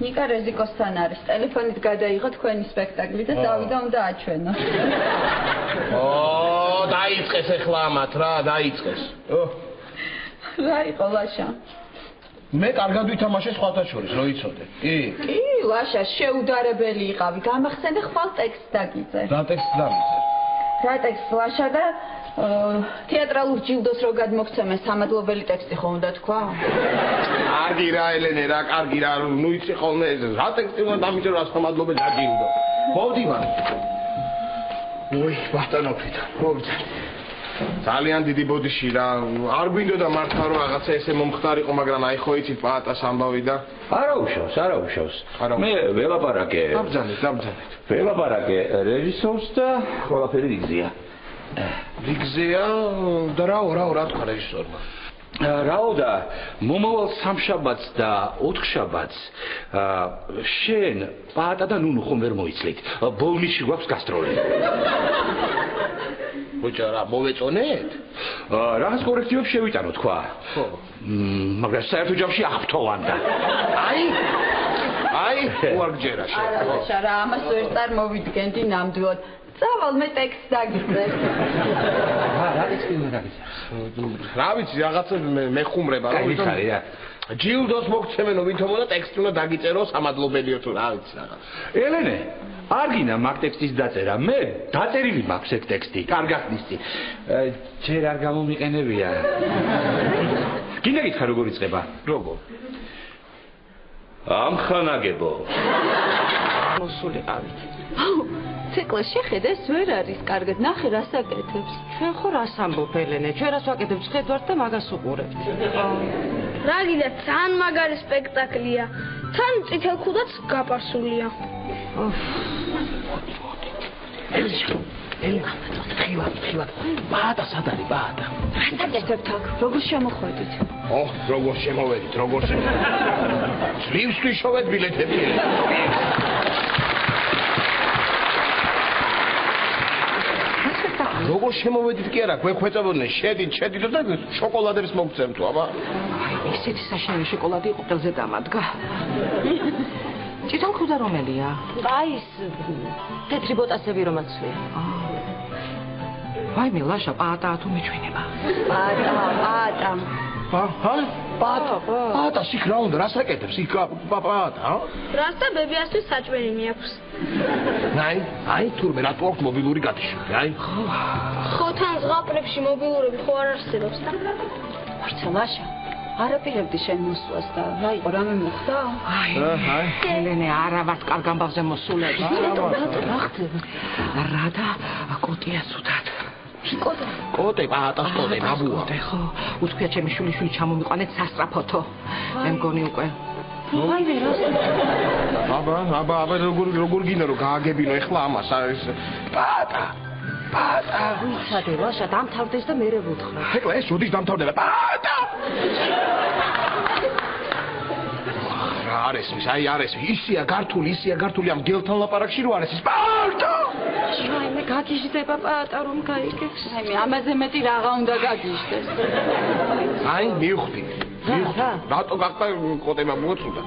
ნიკა რეზიკოსთან არის. ტელეფონით გადაიღო თქვენი სპექტაკლი და დავიდა უნდა აჩვენო. დაიწყეს ახლა ამათ რა, დაიწყეს. რა იყო ლაშა? მე კარგად ვითამაშე სხვათა შორის, რო იცოდე. კი, ლაშა, შეუდარებელი იყავი. გამახსენე ხვალ ტექსტს დაგიძე. რა ტექსტს დამიძე? რა ტექსტს ლაშა და თეატრალურ ჯილდოს რო გადმოგცემენ სამადლობელი ტექსტი ხო უნდა თქვა? კარგი რა ელენე რა, კარგი რა, ნუ იცი ხოლმე რა ტექსტი უნდა დამიძე რა სამადლობელი დაჯილდო. მოვდივარ. ოი, ბატონო ფიტა, მოვიდა. ძალიან დიდი ბოდიში რა, არ გვინდოდა მართლა რომ რაღაცა ესე მომხდარიყო, მაგრამ აი ხო იცით პაატას ამბავი და არა უშავს. მე ველაპარაკე. დაბძანეთ. ველაპარაკე რეჟისორს და ყველაფერი რიგზია. რიგზია და რა თქვა რეჟისორმა? რაო და მომავალ სამშაბათს და ოთხშაბათს შენ პაატა და ნუნუ ხომ ვერ მოიცლით. ბოლნიში გვაქვს გასტროლი. ბოჭა რა მოვეწონეთ? რაღაც კორექტივებს შევიტანო თქვა. ხო. მაგრამ საერთო ჯამში აღფრთოვანდა. აი, უარგჯერა შენ. არა, ამას ვერ წარმოვიდგენდი ნამდვილად. წავალ მე ტექსტს დაგიძე. რა ტექსტი უნდა დაგიძე? რა ვიცი, რაღაცა მეხუმრება, რა ვიცი რა. ჯილდოს მოგცემენ ვითომ და ტექსტი უნდა დაგიწერო სამადლობელიო თუ რა ვიცი რა. ელენე, არ გინდა მაგ ტექსტის დაწერა, მე დაწერილი მაქვს ეგ ტექსტი, კარგად ნისწი. ჯერ არ გამომიყენებია. გინდა გითხრა როგორ იწყება? როგორ? ამხანაგებო. მოსულიყავით. ციკლს შეხედეს ვერ არის კარგად ნახე რას აკეთებს. ჩვენ ხო რას ამბობ ელენე, ჩვენ რას ვაკეთებთ ხედავთ და მაგას უყურებთ. რა გინდა თან მაგარი სპექტაკლია. თან წითელ ქუდაც გაპარსულია. ხილად. ბაატა სად არის ბაატა? რას აკეთებთ აქ? როგორ შემოხვედით? როგორ შემოვედით, როგორ ძლივს ვიშოვეთ ბილეთები. როგორ შემოვედით კი არა, გვეხვეწებოდნენ, შედით და შოკოლადებს მოგცემთ, აბა. აი, ესეთი საშინელი შოკოლადი იყო ყელზე დამადგა. წითელ ქუდა რომელია? აი ეს თეთრი ბოტასები რომაცვია. აი მე ლაშა პაატა თუ მეჩვენება. პაატა. ბაატა იქ რა უნდა, რას აკეთებს იქ პაატა? რას და ბებიასთვის საჭმელი მიაქვს. აი თურმე რატო აქვს მობილური გატიშვი, აი? ხო თან ზღაპრებში მობილურები ხო არ არსებობს და? ვარცა ლაშა. არაპირებდი შენ მოსვლას და რა იყო რამე მოხდა? აი ელენე არა ვარ კარგ ამბავზე მოსულები. რა ხდება? რა და კოტია სუდად. კოტე პაატას კოტე ბაბუა. ხო, უთქვია ჩემი შვილიშვილი ჩამომიყვანეთ სასტრაფოთო. მე მგონი უკვე. აი მე რას? აბა როგორ გინდა რომ გააგებინო ეხლა ამას არის პაატა. ვიცადე ლაშა დამთავრდეს და მერე ვუთხრა. ეხლა ეს როდის დამთავრდება? პაატა. რა არის ის? აი არის ისია გართული ამ გელთან ლაპარაკში რო არის ის პაატა. აი მე გაგიჟდება პაატა რომ გაიგებს. აი მე ამაზე მეტი რაღა უნდა გაგიჟდეს. აი მივხვდი. რატო გახდა კოტება მოწუდა?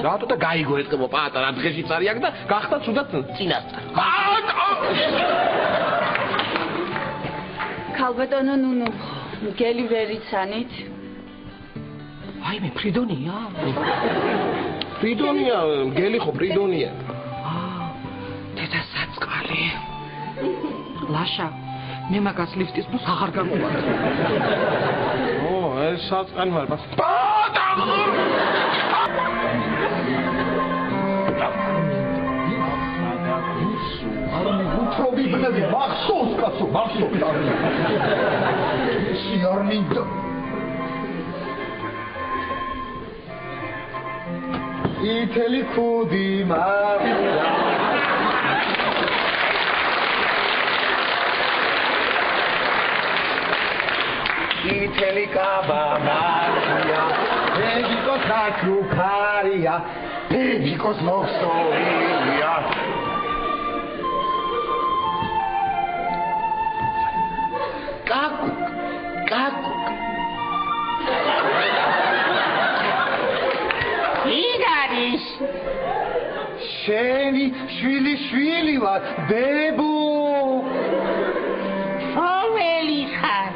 რატო და გაიგო ეთქებო პაატა რა დღეში წარი აქ და გახდა თუდად წინასწარ. პაატა! ქალბატონო ნუნუ გელი ვერ იცანით? აი მე ფრიდონია. ფრიდონია, გელი ხო ფრიდონია. დედა საწყალი. ლაშა, მე მაგას ლიფტის ბოს აღარ გამოვარ. ეს საწყალი მაგრამ პაატა! მახსოვს კაცო, მახსოვს. სიარმინდა. ითელი ქუდი მარია. ითელი კაბა მარია. ბებიკოს გაჩუქარია. ბებიკოს მოხსოვილია. კაკუ. იგარის. შენი შვილი ვარ, ბებუ. რომელი ხარ?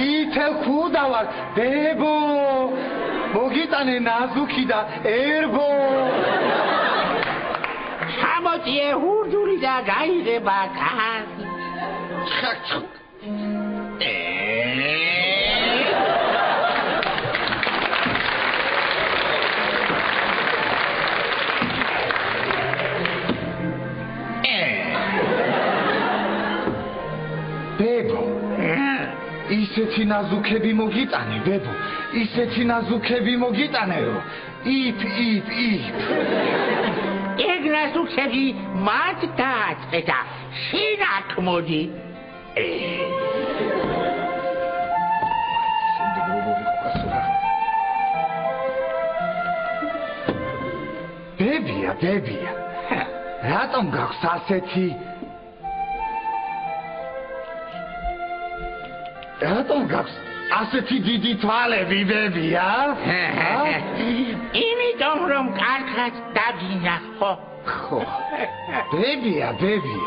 ითელ ქუდა ვარ, ბებუ. მოგიტანე ნაზუქი და ერბო. ჩამოწიე ჰურჯული და გაიღება კარი. ბებო, ისეთი ნაზუქები მოგიტანე, ბებო, ისეთი ნაზუქები მოგიტანე, რომ იფ. ეგ ნაზუქები მათ დააწყე და შენ აქ მოდი. ბებია. რატომ გაქვს ასეთი? რატომ გაქვს ასეთი დიდი თვალები, ბებია? იმიტომ რომ კარგად დაგინახო. ხო. ბებია.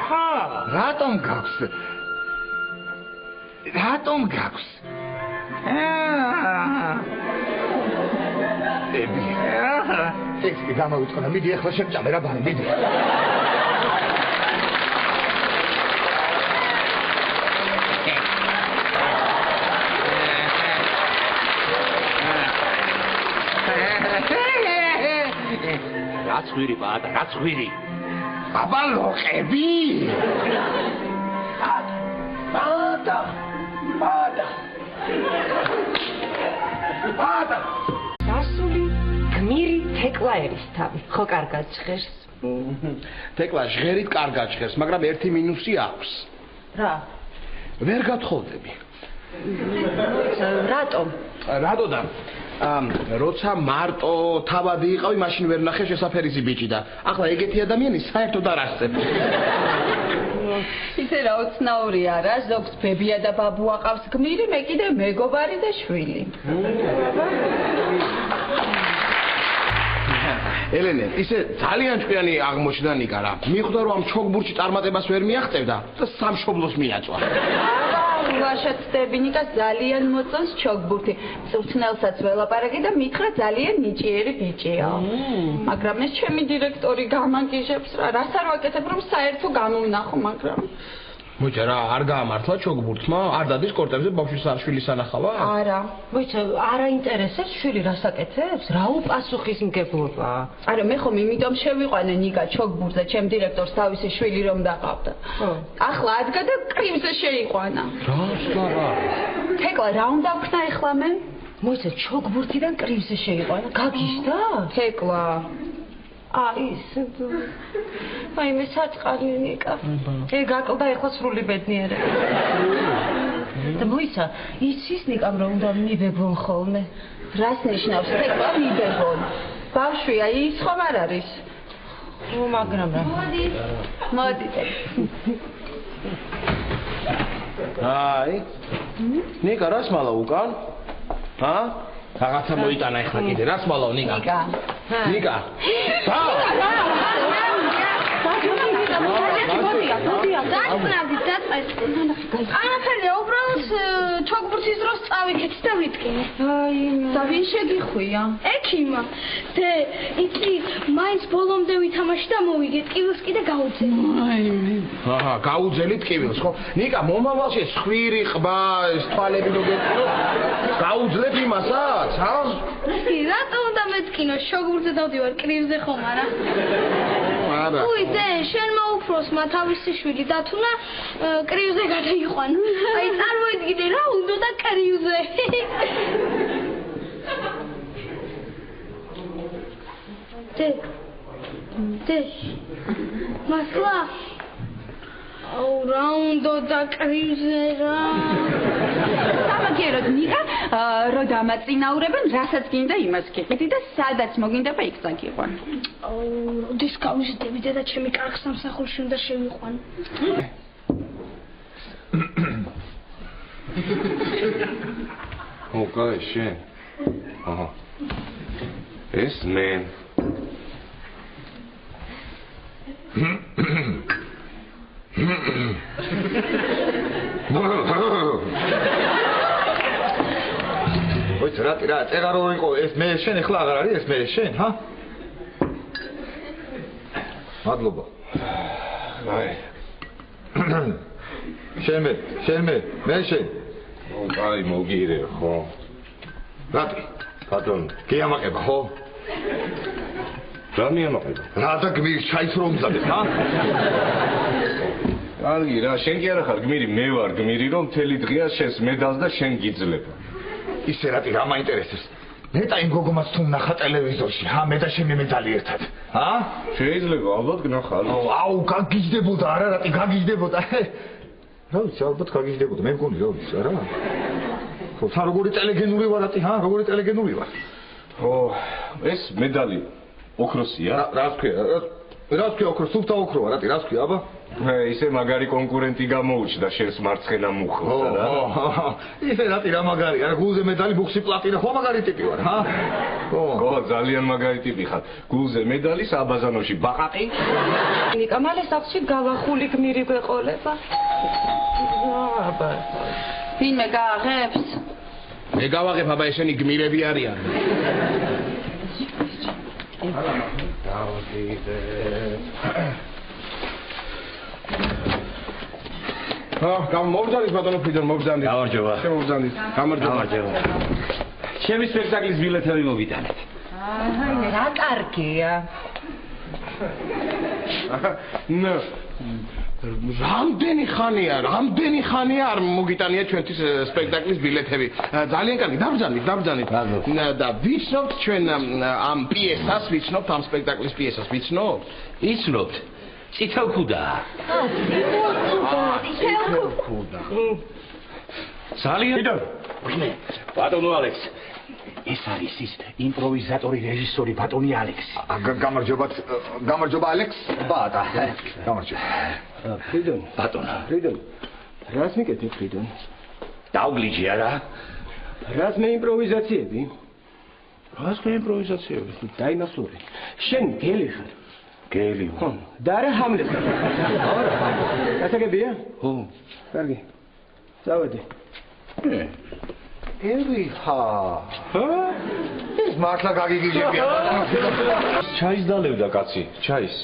ხო. რატომ გაქვს? ფაქტები. ტექსტი გამოვიწყდა, მიდი ახლა შემჭამე რა ბანი, მიდი. Ratsviri bada, ratsviri. Baba loqebi. Bada. დასული გმირი თეკლა ერისთავი. ხო კარგად ჟღერს. თეკლა ჟღერით კარგად ჟღერს, მაგრამ ერთი მინუსი აქვს. რა? ვერ გათხოვდები. რატომ? რატოდან? როცა მარტო თავადი იყავი, მაშინ ვერ ნახე შესაფერისი ბიჭი და ახლა ეგეთი ადამიანი საერთოდ არ არსებობს. ისე რა უცნაური არა, ზოგს ბებია და ბაბუ აყავს გმირი, მე კიდე მეგობარი და შვილი. ელენე, ისე ძალიან ჭკვიანი აღმოჩნდა ნიკა რა. მიხვდა რომ ამ ჩოგბურჭი წარმატებას ვერ მიაღწევდა და სამშობლოს მიაწვა. ვაშაცდები ნიკა ძალიან მოწონს ჩოგბურთი. მწვრთნელსაც ველაპარაკი და მითხრა ძალიან ნიჭიერი ბიჭია. მაგრამ ეს ჩემი დირექტორი გამანგიჟებს რა. რას არ ვაკეთებ რომ საერთო გამოვნახო, მაგრამ მოიცა რა, არ გაამართლა ჩოგბურთმა? არ დადის კორტებზე ბავშვის არშვილის ანახავა? არა. მოიცა, არ აინტერესებს შვილი რას აკეთებს? რა უპასუხისმგებლობა? არა, მე ხომ იმიტომ შევიყვანე ნიკა ჩოგბურთზე, ჩემ დირექტორს თავისი შვილი რომ დაყავდა. ახლა ადგა და კრივზე შეიყვანა. რას გაღა? თეკლა რა უნდა ვქნა ახლა მე? მოიცა, ჩოგბურთიდან კრივზე შეიყვანა. გაგიჟდა? თეკლა აი მე საწყალი ნიკა. გაკლდა ეხლა სრული ბედნიერება. და მოიცა, იცის ნიკამ რომ უნდა მიბეგონ ხოლმე. რას ნიშნავს თეკლა მიბეგონ? ბავშვია, ის ხომ არ არის? მაგრამ რა. მოდი. აი. ნიკა რას მალა უკან? ჰა? რაღაცა მოიტანა ახლა კიდე. რას მალავ ნიკა? ნიკა. არაფერია, უბრალოდ ჩოგბურთის დროს წავიქეთ და ვიტკინე. და ვინ შეგიხვია? ექიმა. დე, იცი, მაინც ბოლომდე ვითამაში და მოვიგე ტკივილს კიდე გაუძელი. აჰა, გაუძელი ტკივილს, ხო? ნიკა, მომავალში ხვირი, ყბა, ეს თვალები რო გეტყო. გაუძლებ იმასაც, ჰა? რატო უნდა მეტკინო? ჩოგბურთზე დავდივარ, კრივზე ხომ არა? არა. უი, დე, შენმა უფროსმა თავისი შვილი დათუნა კრივზე გადაიყვანა. აი, წარმოიდგინე რა უნდა და კრივზე. დე. მასლა. აუ, რა უნდა და კრივზე რა. სამაგიეროდ ნიკა, რო დამაწინაურებენ, რასაც გინდა იმას გიყიდი და სადაც მოგინდება იქ წაგიყვან. აუ, როდის გავიზრდები დედა ჩემი კარგ სამსახურში უნდა შევიყვან. ოკეი, შენ. აჰა. ეს მე. მოიცა რა, წერა რო იყო, ეს მე შენ ახლა აღარ არის ეს მე შენ, ჰა? მადლობა. აი. შენ მე შენ. აი, მოგირე, ხო? რატი? ბატონ, გეამაყება, ხო? რა მიამაყება? რა და გმირს ჩაის რომ მზადებ, ჰა? კარგი რა, შენ კი არა ხარ გმირი, მე ვარ გმირი, რომ მთელი დღეა შენს მედალს და შენ გიძლებ. ისე რატი რა მაინტერესებს? მე და იმ გოგომას თუ ნახა ტელევიზორში, ჰა, მე და შენი მედალი ერთად. ჰა? შეიძლება, ალბათ გნახარ. აუ, გაგიჟდებოდა, არა რატი გაგიჟდებოდა. რა ვიცი, ალბათ გაგიჟდებოდა, მე მგონი, რა ვიცი, არა? ხო, თან როგორი ტელეგენური ვარ რატი, ჰა? როგორი ტელეგენური ვარ? ხო, ეს მედალი ოქროსია? რას ქვია? რას ქვია ოქროს? სუფთა ოქროა, რატი, რას ქვია, აბა? ისე მაგარი კონკურენტი გამოუჩნდა შენს მარცხენა მუხლს, რა? ისე რატი რა მაგარია? რა გულზე მედალი, ბუხში პლატინა, ხო მაგარი ტიპი ვარ, ჰა? ხო, ძალიან მაგარი ტიპი ხარ. გულზე მედალი, საბაზანოში ბაყაყი. ნიკა, მალე სახლში გავახული გმირი გვეყოლება. აბა. ვინმე გააღებს? მე გავაღებ, აბა ესენი გმირები არიან. მოგზავნით ბატონო ფრიდონ მოგზავნით. გამარჯობა. შემოგზავნით. გამარჯობა. ჩემი სპექტაკლის ბილეთები მოგიტანეთ. აჰა, რა კარგია. ნუ რამდენი ხანია არ მოგიტანია ჩვენთვის სპექტაკლის ბილეთები. ძალიან კარგი, დაბრძანით. და ვიცნობთ ჩვენ ამ პიესას, ვიცნობთ ამ სპექტაკლის პიესას, ვიცნობთ? იცნობთ? წითელქუდა. ცელქუდა. ძალიან ბატონო ალექს. ეს არის ის იმპროვიზატორი რეჟისორი ბატონი ალექსი. გამარჯობა ალექს. ბატა. გამარჯობა. ფრიდონ. ბატონო. ფრიდონ. რას მიკეთე ფრიდონ? დავგლიჯე არა? რას მე იმპროვიზაციები? რას მე იმპროვიზაციები? დაიმახსოვრე. შენ გელი ხარ. გელი. ხო. და რა ჰამლეტი? არა. გასაგებია? ხო. კარგი. წავედი. ერიჰა. ეს მართლა გაგიგიჟებია. ჩაის დალევდა კაცი, ჩაის.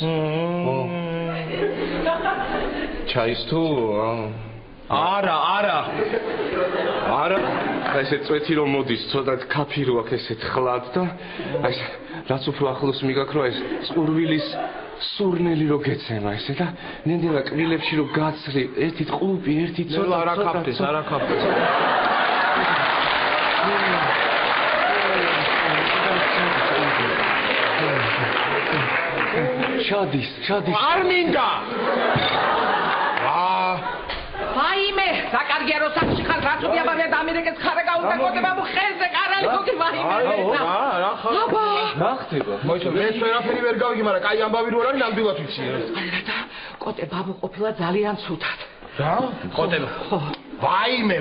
ჩაის თუ არა. ესე წვეთი რომ მოდის, ცოტა კაფე რო აქ ესე თხლად და აი რაც უფრო ახლოს მიგაქრო ეს სურვილის სურნელი რო გეცემა ესე და ნენდელა კბილებში რო გაცრი, ერთი ყლუპი, ერთი ცოტა არა კაფეს. ჩადის. არ მინდა. ვაიმე, საკარგია რო სახში ხარ, რაც უδιაბარია დამირეკეს ხარა გაუტაკოდება ხეზე კარალი გოგი ვაიმე. რა ხარ? აბა. ხდება. მოიცა მე ვერაფერი ვერ გავიგი, მაგრამ კაი ამბავი რო არ არის, ნამდვილად ვიცი. და კოტე ბაბუ ყოფილა ძალიან ცუდად. რა? კოტე. ვაიმე.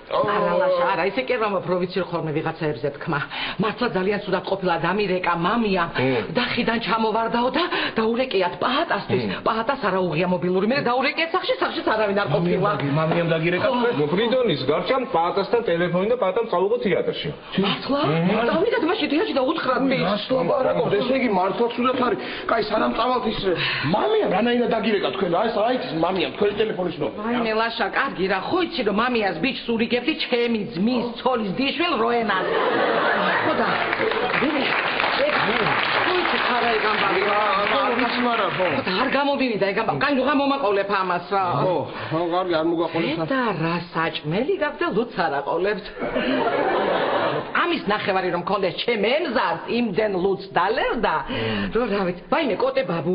არა, ისე კერვამა პროვინციურ ხოლმე ვიღაცაებზე თქმა. მართლა ძალიან ცუდად ყოფილა დამირეკა მამია. დახიდან ჩამოვარდაო და დაურეკიათ პაატასთვის. პაატას არა უღია მობილური, მე დაურეკიათ სახშიც არავინ არ ყოფილა. მამიამ დაგირეკა. ფრიდონის გარჩამ პაატასთან ტელეფონი და პაატამ წავიღო თეატრში. მართლა? დავიდეთ მაშინ თეატრში და უთხრათ მის. ნასტო ბარაკო, ესე იგი მართლა ცუდად არის. კაი, სანამ წავალთ ის მამიამ რანაირად დაგირეკა თქვენ? აი ეს მამიამ თქვენი ტელეფონის ნომერი. ვაიმე ლაშა, კარგი რა, ხო იცი რომ მამიას ბიჭს ურიგებდი ჩემი ძმის ცოლის დიშვილ როენას. ხოდა. ხარა ეგამბავი. არ გამოდივიდა ეგამბავი. კაი, რა მომაყოლებ ამას რა. ხო, კარგი, არ მოგაყოლებ. და რა საჭმელი გაქვს და ლუც არ აყოლებთ. ამის ნახევარი რომ მქონდეს ჩემ ემზარს, იმდენ ლუც დალევდა. რო რა ვიცი, ვაიმე კოტე ბაბუ,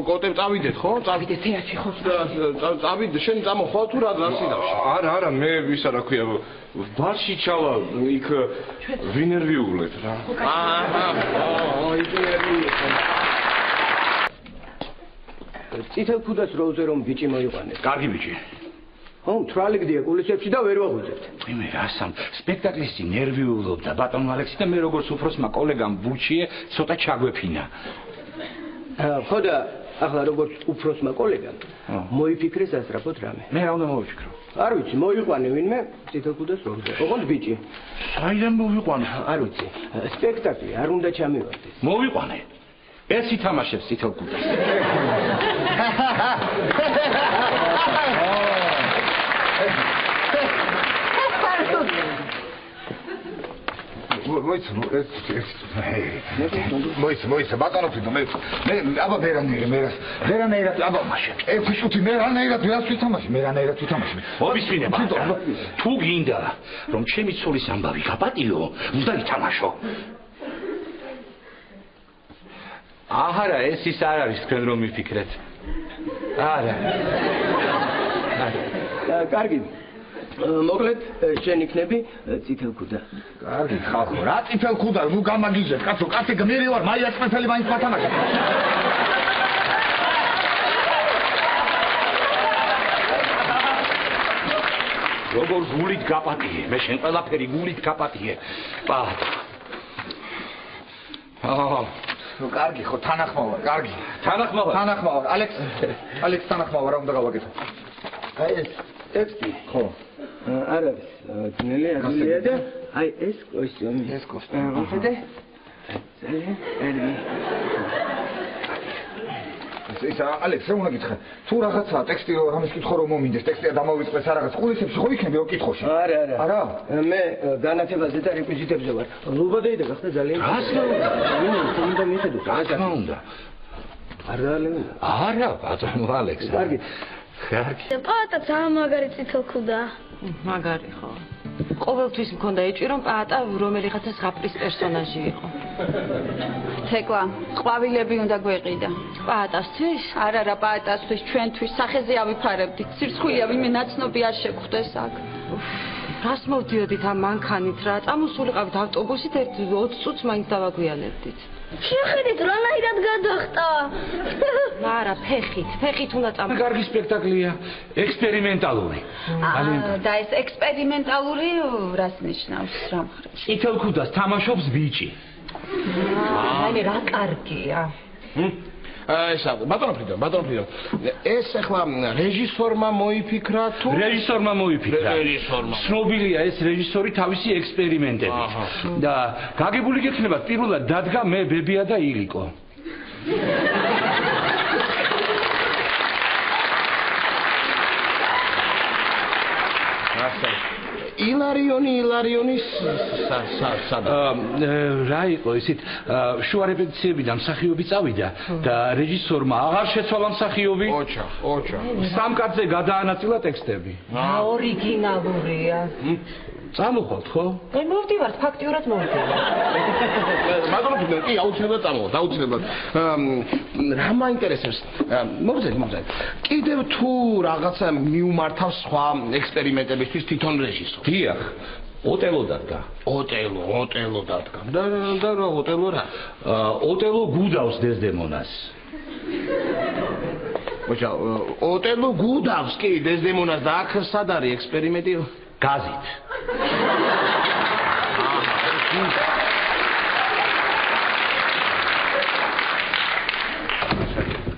კოტე წავიდეთ ხო? წავიდეთ თეატრში ხო? წავიდე, შენ წამოხვალ თუ რა სინავში? არა, მე ისა რა ქვია ბარში ჩავა იქ ვინერვიულეთ რა. წითელქუდას როლზე რომ ბიჭი მოიყვანეს. კარგი ბიჭი. ხო, თრალიგდია კულისებში და ვერ ვაღვიძებთ. მე რასამ სპექტაკლის ნერვიულობდა ბატონ ალექსი და მე როგორც უფროსმა კოლეგამ ბუჩიე ცოტა ჩაგვეფინა. ხო და ახლა როგორც უფროსმა კოლეგამ მოიფიქრეს ასწრაფოთ რამე. მე რა უნდა მოვიფიქრო? არ ვიცი, მოიყვანე ვინმე წითელქუდას როლზე. ოღონდ ბიჭი. საიდან მოვიყვანე? არ ვიცი. სპექტაკლი არ უნდა ჩამივარდეს. მოვიყვანე. ეს ითამაშებს წითელქუდას. მოიცა ბატონო ფრიდო მე აბა ვერანაირად აბა ეს შუთი მე რანაირად ვერას ვითამაში მოვისმინე ბატონო თუ გინდა რომ ჩემი ცოლის ამბავი გაპატიო უნდა ითამაშო აჰარა ეს ის არ არის თქვენ რომ მიფიქრეთ არა კარგი მოკლედ შენ იქნები წითელქუდა. კარგი ხალხო, რა წითელქუდა, ნუ გამაგიჟეთ, კაცო, კაცი გმირი ვარ, მაია წმეთელი მაინც მათამაშე. როგორ გულით გაპატიე, მე შენ ყველაფერი გულით გაპატიე. პატ. კარგი ხო, თანახმოვარ, კარგი. თანახმოვარ. ალექს თანახმოვარ, რა უნდა გავაკეთო? აი ეს ტექსტი. ხო. არ არის ძნელი, ადვილია და აი ეს კოსტიუმი. ეს კოსტიუმი. ხედე? ისა ალექს რა უნდა გითხრა? თუ რაღაცა ტექსტი რამეს კითხო რომ მომინდეს, ტექსტია დამოვიწყდეს რა რაღაც ყურისებში ხო იქნები რომ კითხოში? არა. მე განათებაზე და რეკვიზიტებზე ვარ. ლუბადეიდა გახდა ძალიან. უნდა მიხედო. რა უნდა? არა, ბატონო ალექს. კარგი. პაატა ძალიან მაგარი წითელქუდა. მაგარი ხო. ყოველთვის მქონდა ეჭვი რომ პაატა რომელიღაცა ზღაპრის პერსონაჟი იყო. თეკლა, ყვავილები უნდა გვეყიდა. პაატასთვის? არა, პაატასთვის, ჩვენთვის სახეზე ავიფარებდით. სირცხვილია ვინმე ნაცნობი არ შეგხვდეს აქ. რას მოვდიოდით ამ მანქანით რა? წამოსულიყავით ავტობუსით 20 წუთს მაინც დავაგვიანებდით. შეხედით რანაირად გადახტა. არა, ფეხით უნდა წამო. კარგი სპექტაკლია, ექსპერიმენტალური. და ეს ექსპერიმენტალური რას ნიშნავს რა მხრივ? წითელქუდას თამაშობს ბიჭი. აი რა კარგია. ესა ბატონო ფრიდონ ეს ახლა რეჟისორმა მოიფიქრა თუ რეჟისორმა მოიფიქრა ცნობილია ეს რეჟისორი თავისი ექსპერიმენტებით და გაგებული გექნება პირველად დადგა მე ბებია და ილიკო ილარიონის რა იყო ისეთ შუა რეპეტიციებიდან მსახიობი წავიდა და რეჟისორმა აღარ შეცვალა მსახიობი ოჩა სამკაცზე გადაანაწილა ტექსტები ორიგინალურია წამოხვალთ ხო? აი მოვდივართ, ფაქტიურად მოვდივართ. მაგრამ კი აუცილებლად. რა მაინტერესებს? მოგზადი. კიდევ თუ რაღაცა მიუმართავს სხვა ექსპერიმენტებისთვის თვითონ რეჟისორი. დიახ. ოტელო დადგა. ოტელო დადგა. და რა ოტელო რა? ოტელო გუდავს დეზდემონას. მოჭა, ოტელო გუდავს კი დეზდემონას და აქ სად არის ექსპერიმენტი? გაზით.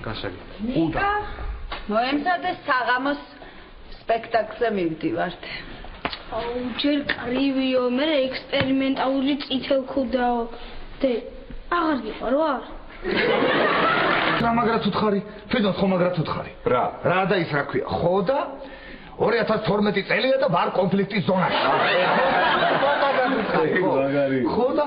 გასაგები. მოემზადეს საღამოს სპექტაკლზე მივდივართ. ჯერ კრივიო, მე ექსპერიმენტალური წითელქუდაო. და აღარ გიყარ ვარ. რა მაგრად უთხარი? ფედონ ხოագրად უთხარი? რა და ის რა ქვია? ხო და 2012 წელია და ვარ კონფლიქტის ზონაში. ხო და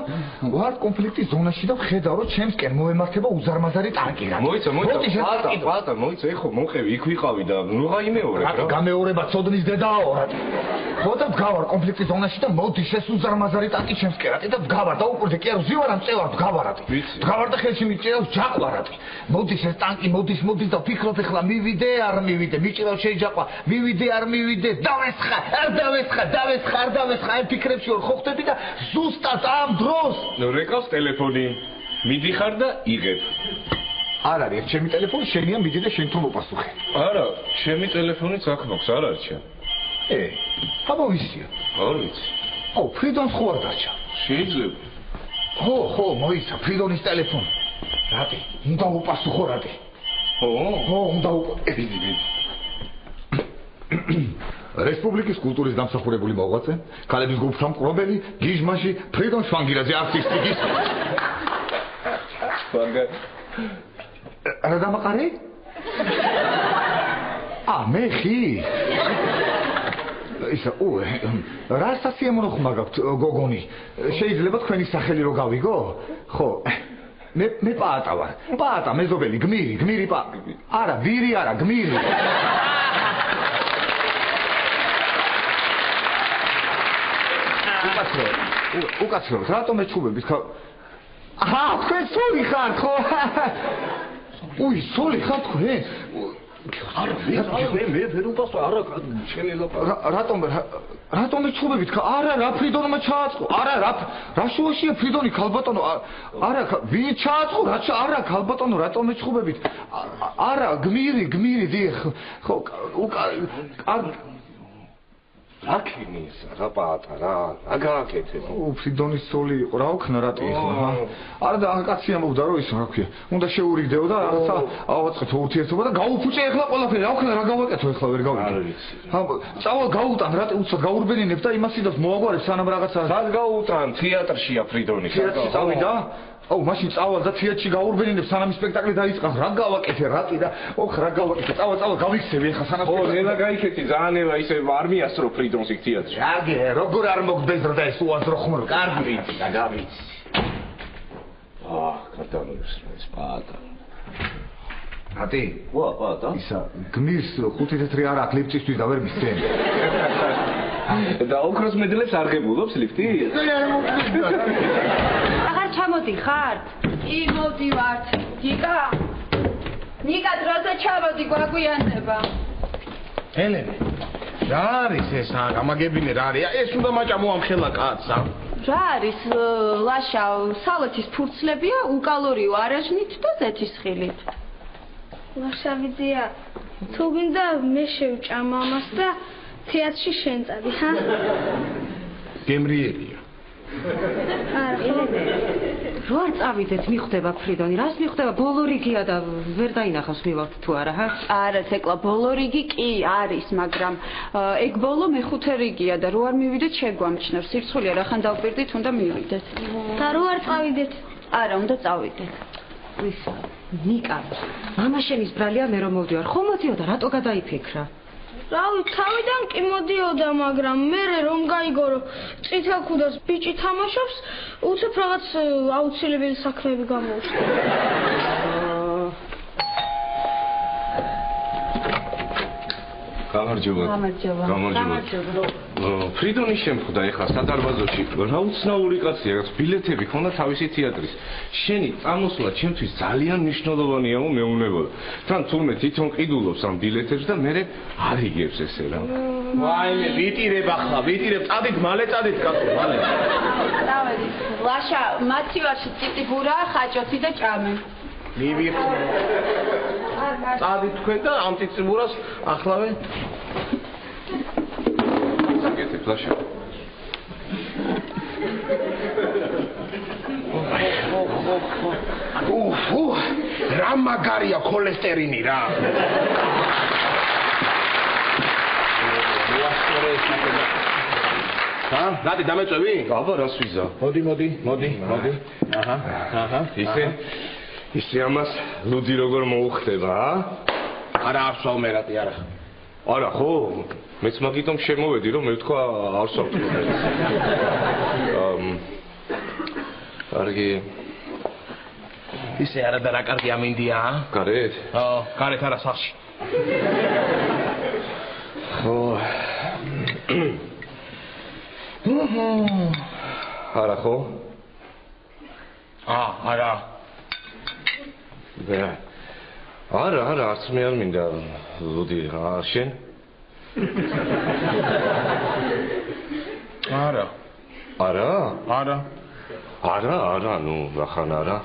ვარ კონფლიქტის ზონაში და ვხედავ რომ ჩემსკენ მოემართება უზარმაზარი ტანკი რა. მოიცა, ეხო მომყევი, იქ ვიყავი და ნუ გაიმეორებ რა. გამეორება ცოდნის დედაო რა. ხო და ვგავარ კონფლიქტის ზონაში და მოდის ეს უზარმაზარი ტანკი ჩემსკენ რა და ვგავარ და უკურდე კი არა ზივარ ამ წევარ ვგავარატი. ვგავარ და ხელში მიჭირავს ჯაყვარატი. მოდის ეს ტანკი მოდის და ვფიქრობ ეხლა მივიდე არ მივიდე, მიჭირავს შეიჯაყვა, მივიდე არ მივიდე, დავესხა, ამ ფიქრებში ვარ ხო ხდები და ზუსტად ამ დროს რეკავს ტელეფონი. მიდიხარ და იღებ. არ არის ჩემი ტელეფონი, შენია მიდი და შენ თუ მოპასუხე. არა, ჩემი ტელეფონიც აქ მაქვს, არ არის ჩემ. აბა ვისია? არ ვიცი. ფრიდონს ხო არ დაჭა? შეიძლება. ხო, მოიცა ფრიდონის ტელეფონი. რატი? უნდა უპასუხო რატი? ხო, უნდა ვიდი. რესპუბლიკის კულტურის დამსახურებული მოღვაწე, ქალების გუნდს მკვლობელი, გიჟმაში ფრიდონ შვანგირაძე არტისტი გის. რა დამაყარე? მე ხი. ისა, რა სასიამოვნო ხმა გაქვთ გოგონი? შეიძლება თქვენი სახელი რო გავიგო? ხო. მე პაატა ვარ. პაატა, მეზობელი, გმირი პა. არა, ვირი არა, გმირი. უკაცრავ, რატომ ეჩუბებით? თქვენ სული ხართ, ხო? სული ხართ თქვენ? არა, მე ვერ უპასო, არა, შენი რატომ ეჩუბებით? არა, რა ფრიდონმა ჩააწყო? არა, რა შუაშია ფრიდონი ქალბატონო? არა, ვინ ჩააწყო? არა, ქალბატონო, რატომ ეჩუბებით? არა, გმირი, დიახ. ხო, აქინის რა პაატა რა აგაკეთე ფრიდონის სული იყო რა ოქნა რატი ახლა არა და კაცია მოვდა რომ ის რა ქვია უნდა შეურიგდეო და რაღაცა ავაწყეთო ურთიერთობა და გაუფუჭე ახლა ყველაფერი რა ოქნა რა გავაკეთო ახლა ვერ გავიგე წავალ გაუტან რატი უცბად გაურბენინებ და იმას იდავს მოაგვარებ სანამ რაღაცა სად გაუტან თეატრშია ფრიდონი თეატრში წავიდა აუ მაშინ წავალ და თეატრში გაურბენინებ სანამ სპექტაკლი დაიწყოს რა გავაკეთე რატი და ოხ რა გავაკეთე წავალ გავიქცევი ახლა სანამ ნელა გაიქეთი ძალიან ნელა ისე არ მიასწრო ფრიდონს იქ თეატრში აგე როგორ არ მოგბეზრდა ეს უაზრო ხმურ კარგი ვიცი და გავიცი კატალოგს პატა ატი პატა ისა გმირს 5 თეთრი არა აქ ლიფტისთვის და ვერ მისცენ და ოქროს მედლებს არ ღებულობს ლიფტი აღარ ჩამოდიხართ? კი მოდივართ ნიკა დროზე ჩამოდი გვაგვიანდება ელენე რა არის ეს გამაგებინე რა არის ეს უნდა მაჭამო ამხელა კაცს რა არის ლაშა სალათის ფურცლებია უკალორიო არაჟნით და ზეთისხილით ლაშავიძია თუ გინდა მე შევჭამ ამას და თეატრში შენ წადი ჰა გემრიელია რო არ წავიდეთ მიხვდება ფრიდონი რას მიხვდება ბოლო რიგია და ვერ დაინახავს მივავთ თუ არა ჰა არა თეკლა ბოლო რიგი კი არის მაგრამ ეგ ბოლო მეხუთე რიგია და რო არ მივიდეთ შეგვამჩნევ სირცხულია რახან დავპირდით უნდა მივიდეთ და რო არ წავიდეთ არა უნდა წავიდეთ ვისა ნიკა მამა შენის ბრალია მე რომ მოვდივარ ხომ მოდიოდა რატო გადაიფიქრა რავი თავიდან კი მოდიოდა მაგრამ მე რომ გაიგო რომ წითელ ქუდას ბიჭი თამაშობს უცებ რაღაც აუცილებელი საქმეები გამოუჩნდა გამარჯობა ფრიდონის შემხვდა ეხლა სადარბაზოში რა უცნაური კაცია რაც ბილეთები ხონდა თავისი თეატრის შენი წამოსვლა ჩემთვის ძალიან მნიშვნელოვანია მეუბნებოდა თან თურმე თვითონ ყიდულობს ამ ბილეთებს და მე არ იგებს ესე რა ვაიმე ვიტირებ ახლა ვიტირებ წადით მალე წადით კაცო მალე დავედი ლაშა მათივარში ციტიბურა ხაჭოთი და ჭამე მივიხო წადით თქვენ და ამ ციტიბურას ახლავე გეთებ ლაშა ოფ რა მაგარია ქოლესტერინი რა ნადი დამეწევი? აბა რას ვიზა? მოდი. აჰა. ისე ამას ლუდი როგორ მოუხდება, არა არსვავ მე რატი არა. არა ხო? მეც მაგიტომ შემოვედი რომ მე ვთქვა არსვავ. კარგი. ისე არა და რა კარგი ამინდია? გარეთ? გარეთ არა სახში. ხო. არა ხო? არა. არა, არც მე არ მინდა ლუდი, შენ? არა. არა, ნუ რახან არა.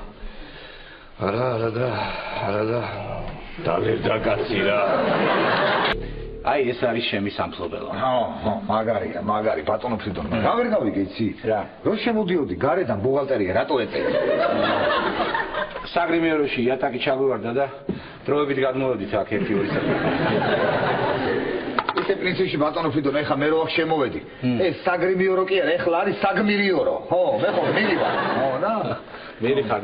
არა და დალევდა კაცი რა. აი ეს არის ჩემი სამფლობელო. მაგარი ბატონო ფრიდონ. რა ვერ გავიგე იცი? რა. რო შემოდიოდი გარედან ბუღალტერია რატო ეწევი? საგრიმიეროში იატაკი ჩაგვივარდა და დროებით გადმოვედით აქ 1-2 საათი. ისე პრინციპში ბატონო ფრიდონ ეხლა მე რო აქ შემოვედი. ეს საგრიმიერო კი არა, ეხლა არის საგმირიორო. ხო, მე ხო მივიდა. ხო და მერი ხარ.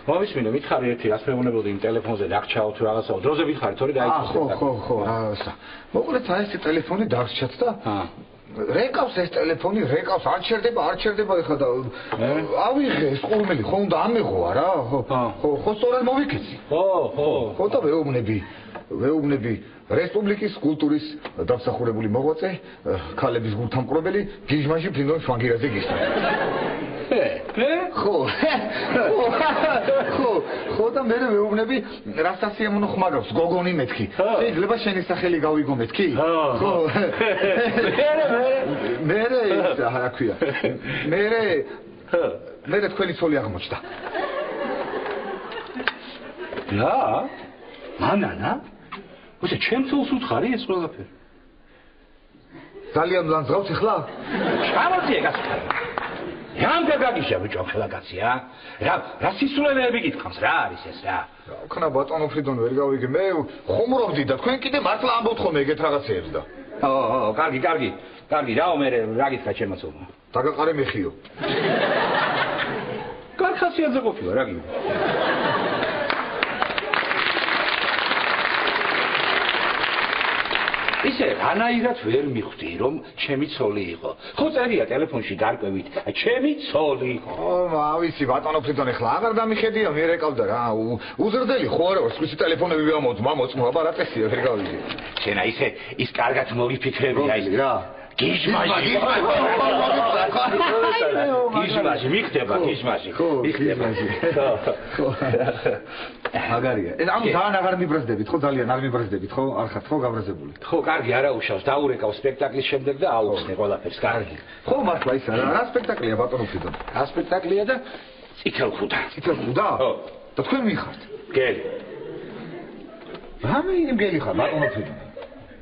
მომისმინე, მითხარი ერთი რას მეუბნებოდი იმ ტელეფონზე და აქ ჩაო თუ რაღაცაო. დროზე მითხარი, თორე დაიწყო. ხო. მოკლედ აი ეს ტელეფონი დარჩათ და რეკავს ეს ტელეფონი, არ ჩერდება ეხლა და ავიღე ეს ყურმელი, ხო უნდა ამეღოა რა. ხო, სწორად მოვიქეცი. ხო და ვეუბნები რესპუბლიკის კულტურის დამსახურებული მოღვაწე, ქალების გულთამყრობელი გიჟმაში ფრიდონ შვანგირაძე გისთან. ხო და მე ვეუბნები რასტასია მონოხმარავს გოგონი მეთქი. შეიძლება შენი სახელი გავიგო მეთქი? ხო. მე რა ქვია? მე თქვენი ცოლი აღმოჩნდა. რა? მანანა? უშე ჩემ ცოლს უთხარი ეს ყველაფერი. ძალიან ლანძღავს ახლა? ჩამოწიე კაცო. რამ გაგაგიშა ბიჭო ხელა კაცია? რა სისულელეები გითხავს რა არის ეს რა? ხნა ბატონო ფრიდონ ვერ გავიგე მე ხუმრობდი და თქვენ კიდე მართლა ამბობთ ხოლმე ეგეთ რაღაცეებს და. კარგი. რაო მე რა გითხრა ჩემო ცოლმა? დაგაყარე მეხიო. კარგად ხასიათზე ყოფილა რა გინდა? ისე რანაირად ვერ მიხვდი რომ ჩემი ცოლი იყო. ხო წერია ტელეფონში გარკვევით, ჩემი ცოლი იყო. ავიცი ბატონო ფრიდონ ეხლა აღარ დამიხედია მე რეკავდა რა. უზრდელი ხო არა ვარ, სხვისი ტელეფონები მომოწმო, აბა რა წესია ვერ გავიგე. შენ ისე ის კარგად მოვიფიქრები აი რა. გიჟმაჟი მიხდება გიჟმაჟი მიხდება ხო მაგარია ანუ ძალიან აღარ მიბრაზდებით ხო ძალიან არ მიბრაზდებით ხო არ ხართ ხო გაბრაზებული ხო კარგი არა უშავს დაურეკავ სპექტაკლის შემდეგ და აუხსნე ყველაფერს კარგი ხო მართლა ის რა სპექტაკლია ბატონო ფრიდონ რა სპექტაკლია და წითელხუდა ხო და თქვენ მიხართ გელი რამე იმ გელი ხარ ბატონო ფრიდონ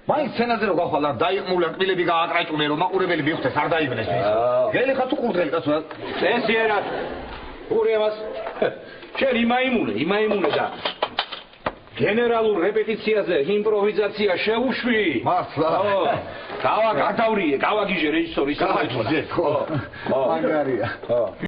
მაინც სცენაზე რო გავხვალ არ დაიყმულა კბილები გააკრაჭუნე რომ მაყურებელი მიხვდეს არ დაიბნეს ის გელი ხარ თუ ყურდღელი კაცო წესიერად ურევას შენ იმაიმუნე და გენერალურ რეპეტიციაზე იმპროვიზაცია შეუშვი მართლა გავაგიჟე რეჟისორის ხო მაგარია ხო